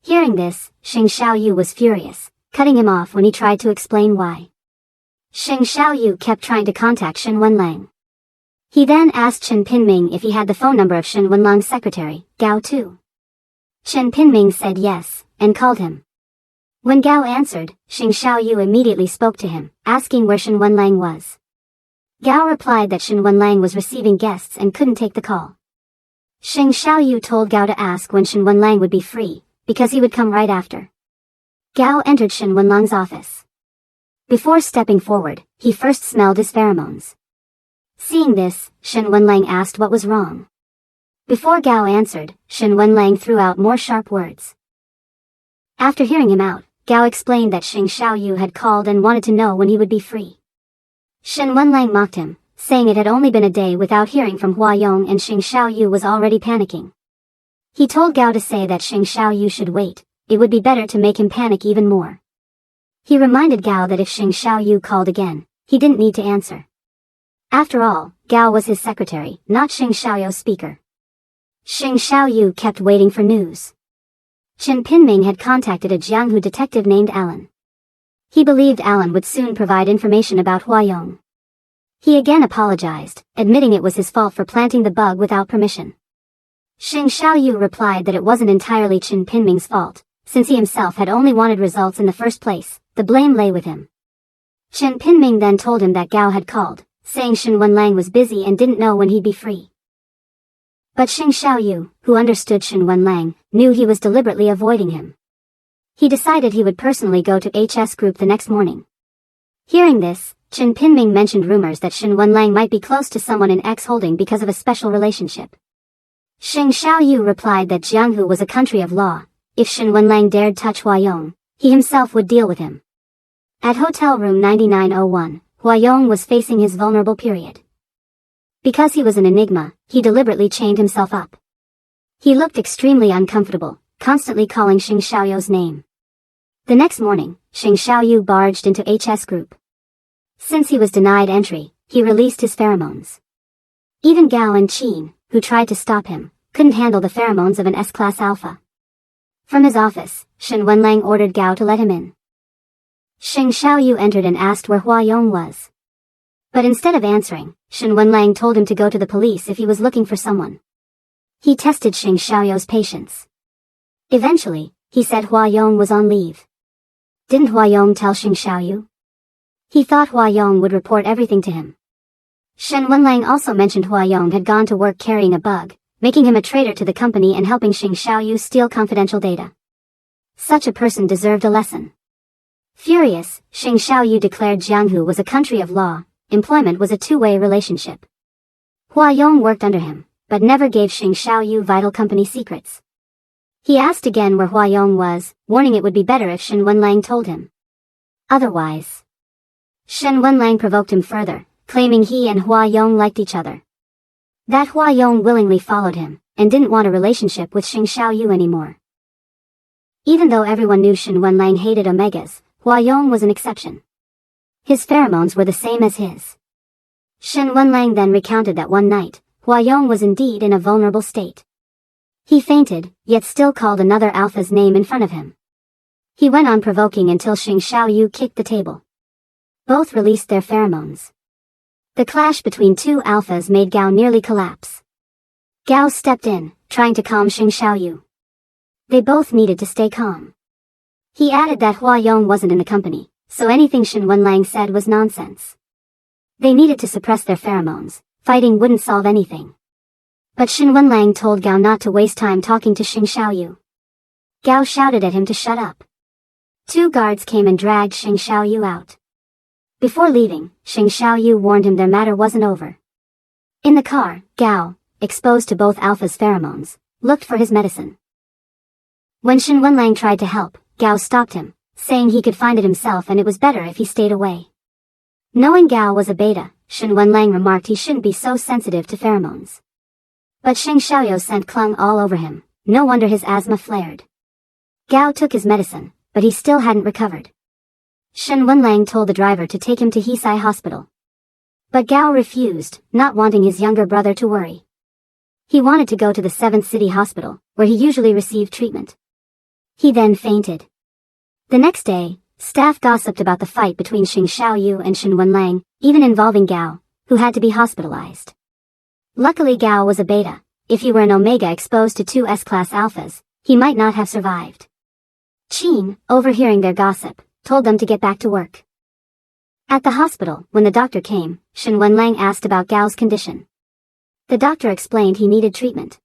Hearing this, Xing Xiaoyu was furious, cutting him off when he tried to explain why. Xing Xiaoyu kept trying to contact Shen Wenlang. He then asked Chen Pinming if he had the phone number of Shen Wenlang's secretary, Gao Tu. Chen Pinming said yes, and called him. When Gao answered, Xing Xiaoyu immediately spoke to him, asking where Shen Wenlang was. Gao replied that Shen Wenlang was receiving guests and couldn't take the call. Xing Xiaoyu told Gao to ask when Shen Wenlang would be free, because he would come right after. Gao entered Shen Wenlang's office. Before stepping forward, he first smelled his pheromones. Seeing this, Shen Wenlang asked what was wrong. Before Gao answered, Shen Wenlang threw out more sharp words. After hearing him out, Gao explained that Xing Xiaoyu had called and wanted to know when he would be free. Shen Wenlang mocked him, saying it had only been a day without hearing from Hua Yong and Xing Xiaoyu was already panicking. He told Gao to say that Xing Xiaoyu should wait, it would be better to make him panic even more. He reminded Gao that if Xing Xiaoyu called again, he didn't need to answer. After all, Gao was his secretary, not Xing Xiaoyu's speaker. Xing Xiaoyu kept waiting for news. Chen Pinming had contacted a Jianghu detective named Alan. He believed Alan would soon provide information about Hua Yong. He again apologized, admitting it was his fault for planting the bug without permission. Xing Xiaoyu replied that it wasn't entirely Chen Pinming's fault, since he himself had only wanted results in the first place, the blame lay with him. Chen Pinming then told him that Gao had called, saying Shen Wenlang was busy and didn't know when he'd be free. But Xing Xiaoyu, who understood Shen Wenlang, knew he was deliberately avoiding him. He decided he would personally go to HS Group the next morning. Hearing this, Chen Pinming mentioned rumors that Shen Wenlang might be close to someone in X Holding because of a special relationship. Xing Xiaoyu replied that Jianghu was a country of law. If Shen Wenlang dared touch Hua Yong, he himself would deal with him. At hotel room 9901, Hua Yong was facing his vulnerable period. Because he was an enigma, he deliberately chained himself up. He looked extremely uncomfortable, constantly calling Xing Xiaoyu's name. The next morning, Xing Xiaoyu barged into HS Group. Since he was denied entry, he released his pheromones. Even Gao and Qin, who tried to stop him, couldn't handle the pheromones of an S-class alpha. From his office, Shen Wenlang ordered Gao to let him in. Xing Xiaoyu entered and asked where Hua Yong was. But instead of answering, Shen Wenlang told him to go to the police if he was looking for someone. He tested Xing Xiaoyu's patience. Eventually, he said Hua Yong was on leave. Didn't Hua Yong tell Xing Xiaoyu? He thought Hua Yong would report everything to him. Shen Wenlang also mentioned Hua Yong had gone to work carrying a bug, making him a traitor to the company and helping Xing Xiaoyu steal confidential data. Such a person deserved a lesson. Furious, Xing Xiaoyu declared Jianghu was a country of law, employment was a two-way relationship. Hua Yong worked under him, but never gave Xing Xiaoyu vital company secrets. He asked again where Hua Yong was, warning it would be better if Shen Wenlang told him. Otherwise, Shen Wenlang provoked him further, claiming he and Hua Yong liked each other. That Hua Yong willingly followed him, and didn't want a relationship with Xing Xiaoyu anymore. Even though everyone knew Shen Wenlang hated Omegas, Hua Yong was an exception. His pheromones were the same as his. Shen Wenlang then recounted that one night, Hua Yong was indeed in a vulnerable state. He fainted, yet still called another alpha's name in front of him. He went on provoking until Xing Xiaoyu kicked the table. Both released their pheromones. The clash between two alphas made Gao nearly collapse. Gao stepped in, trying to calm Xing Xiaoyu. They both needed to stay calm. He added that Hua Yong wasn't in the company, so anything Shen Wenlang said was nonsense. They needed to suppress their pheromones, fighting wouldn't solve anything. But Shen Wenlang told Gao not to waste time talking to Xing Xiaoyu. Gao shouted at him to shut up. Two guards came and dragged Xing Xiaoyu out. Before leaving, Xing Xiaoyu warned him their matter wasn't over. In the car, Gao, exposed to both alpha's pheromones, looked for his medicine. When Shen Wenlang tried to help, Gao stopped him, saying he could find it himself and it was better if he stayed away. Knowing Gao was a beta, Shen Wenlang remarked he shouldn't be so sensitive to pheromones. But Xing Xiaoyu's scent clung all over him, no wonder his asthma flared. Gao took his medicine, but he still hadn't recovered. Shen Wenlang told the driver to take him to Heisai Hospital. But Gao refused, not wanting his younger brother to worry. He wanted to go to the 7th City Hospital, where he usually received treatment. He then fainted. The next day, staff gossiped about the fight between Xing Xiaoyu and Shen Wenlang, even involving Gao, who had to be hospitalized. Luckily Gao was a beta. If he were an Omega exposed to two S-class alphas, he might not have survived. Qin, overhearing their gossip, told them to get back to work. At the hospital, when the doctor came, Shen Wenlang asked about Gao's condition. The doctor explained he needed treatment.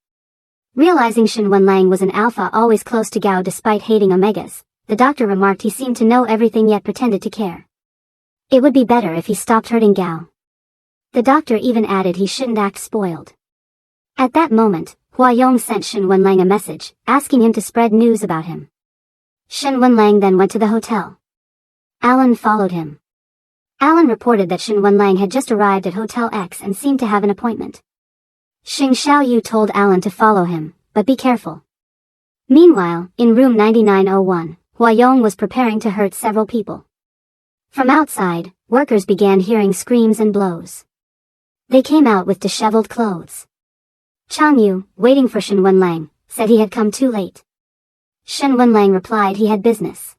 Realizing Shen Wenlang was an alpha always close to Gao despite hating omegas, the doctor remarked he seemed to know everything yet pretended to care. It would be better if he stopped hurting Gao. The doctor even added he shouldn't act spoiled. At that moment, Hua Yong sent Shen Wenlang a message, asking him to spread news about him. Shen Wenlang then went to the hotel. Alan followed him. Alan reported that Shen Wenlang had just arrived at Hotel X and seemed to have an appointment. Xing Xiaoyu told Alan to follow him, but be careful. Meanwhile, in room 9901, Hua Yong was preparing to hurt several people. From outside, workers began hearing screams and blows. They came out with disheveled clothes. Chang Yu, waiting for Shen Wenlang, said he had come too late. Shen Wenlang replied he had business.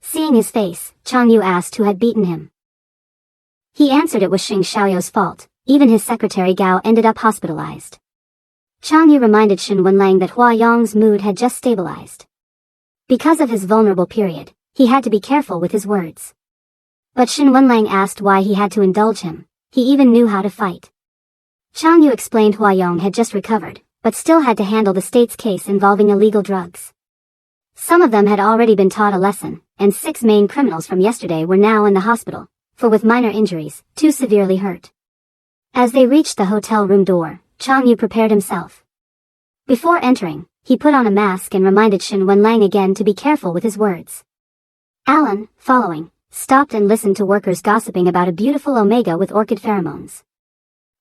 Seeing his face, Chang Yu asked who had beaten him. He answered it was Xing Xiaoyu's fault. Even his secretary Gao ended up hospitalized. Chang Yu reminded Shen Wenlang that Hua Yong's mood had just stabilized. Because of his vulnerable period, he had to be careful with his words. But Shen Wenlang asked why he had to indulge him. He even knew how to fight. Chang Yu explained Hua Yong had just recovered, but still had to handle the state's case involving illegal drugs. Some of them had already been taught a lesson, and 6 main criminals from yesterday were now in the hospital, for with minor injuries, 2 severely hurt. As they reached the hotel room door, Chang Yu prepared himself. Before entering, he put on a mask and reminded Shen Wenlang again to be careful with his words. Alan, following, stopped and listened to workers gossiping about a beautiful omega with orchid pheromones.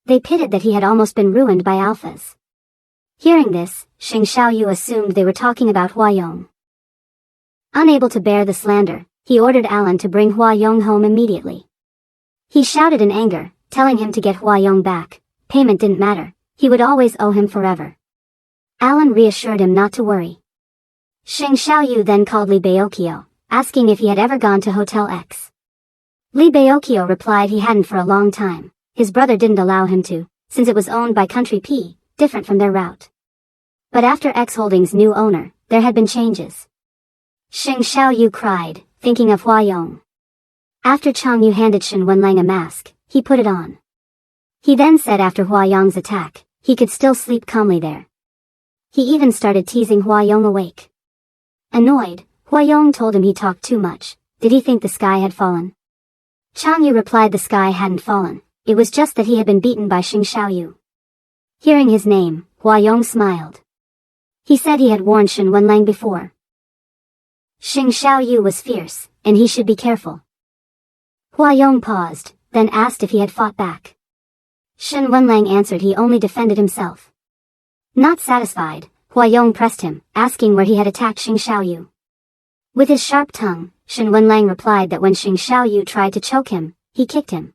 They pitted that he had almost been ruined by alphas. Hearing this, Xing Xiaoyu assumed they were talking about Hua Yong. Unable to bear the slander, he ordered Alan to bring Hua Yong home immediately. He shouted in anger, telling him to get Hua Yong back. Payment didn't matter, he would always owe him forever. Alan reassured him not to worry. Xing Xiaoyu then called Li Baokyo, asking if he had ever gone to Hotel X. Li Baokyo replied he hadn't for a long time. His brother didn't allow him to, since it was owned by Country P, different from their route. But after X Holdings' new owner, there had been changes. Xing Xiaoyu cried, thinking of Hua Yong. After Chang Yu handed Shen Wenlang a mask, he put it on. He then said after Hua Yong's attack, he could still sleep calmly there. He even started teasing Hua Yong awake. Annoyed, Hua Yong told him he talked too much. Did he think the sky had fallen? Chang Yu replied the sky hadn't fallen, it was just that he had been beaten by Xing Xiaoyu. Hearing his name, Hua Yong smiled. He said he had warned Shen Wenlang before. Xing Xiaoyu was fierce, and he should be careful. Hua Yong paused, then asked if he had fought back. Shen Wenlang answered he only defended himself. Not satisfied, Hua Yong pressed him, asking where he had attacked Xing Xiaoyu. With his sharp tongue, Shen Wenlang replied that when Xing Xiaoyu tried to choke him, he kicked him.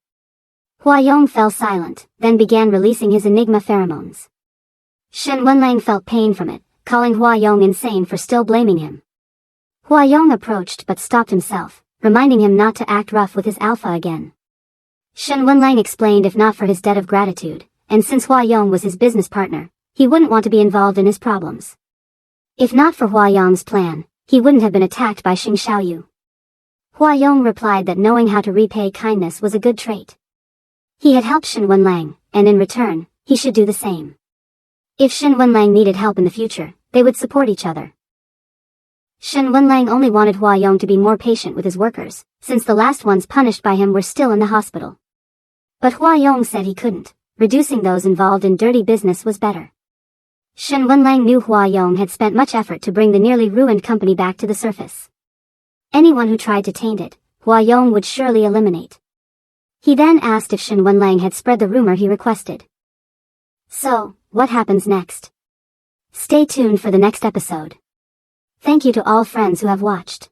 Hua Yong fell silent, then began releasing his enigma pheromones. Shen Wenlang felt pain from it, calling Hua Yong insane for still blaming him. Hua Yong approached but stopped himself, reminding him not to act rough with his alpha again. Shen Wenlang explained if not for his debt of gratitude, and since Hua Yong was his business partner, he wouldn't want to be involved in his problems. If not for Hua Yong's plan, he wouldn't have been attacked by Xing Xiaoyu. Hua Yong replied that knowing how to repay kindness was a good trait. He had helped Shen Wenlang, and in return, he should do the same. If Shen Wenlang needed help in the future, they would support each other. Shen Wenlang only wanted Hua Yong to be more patient with his workers, since the last ones punished by him were still in the hospital. But Hua Yong said he couldn't. Reducing those involved in dirty business was better. Shen Wenlang knew Hua Yong had spent much effort to bring the nearly ruined company back to the surface. Anyone who tried to taint it, Hua Yong would surely eliminate. He then asked if Shen Wenlang had spread the rumor he requested. So, what happens next? Stay tuned for the next episode. Thank you to all friends who have watched.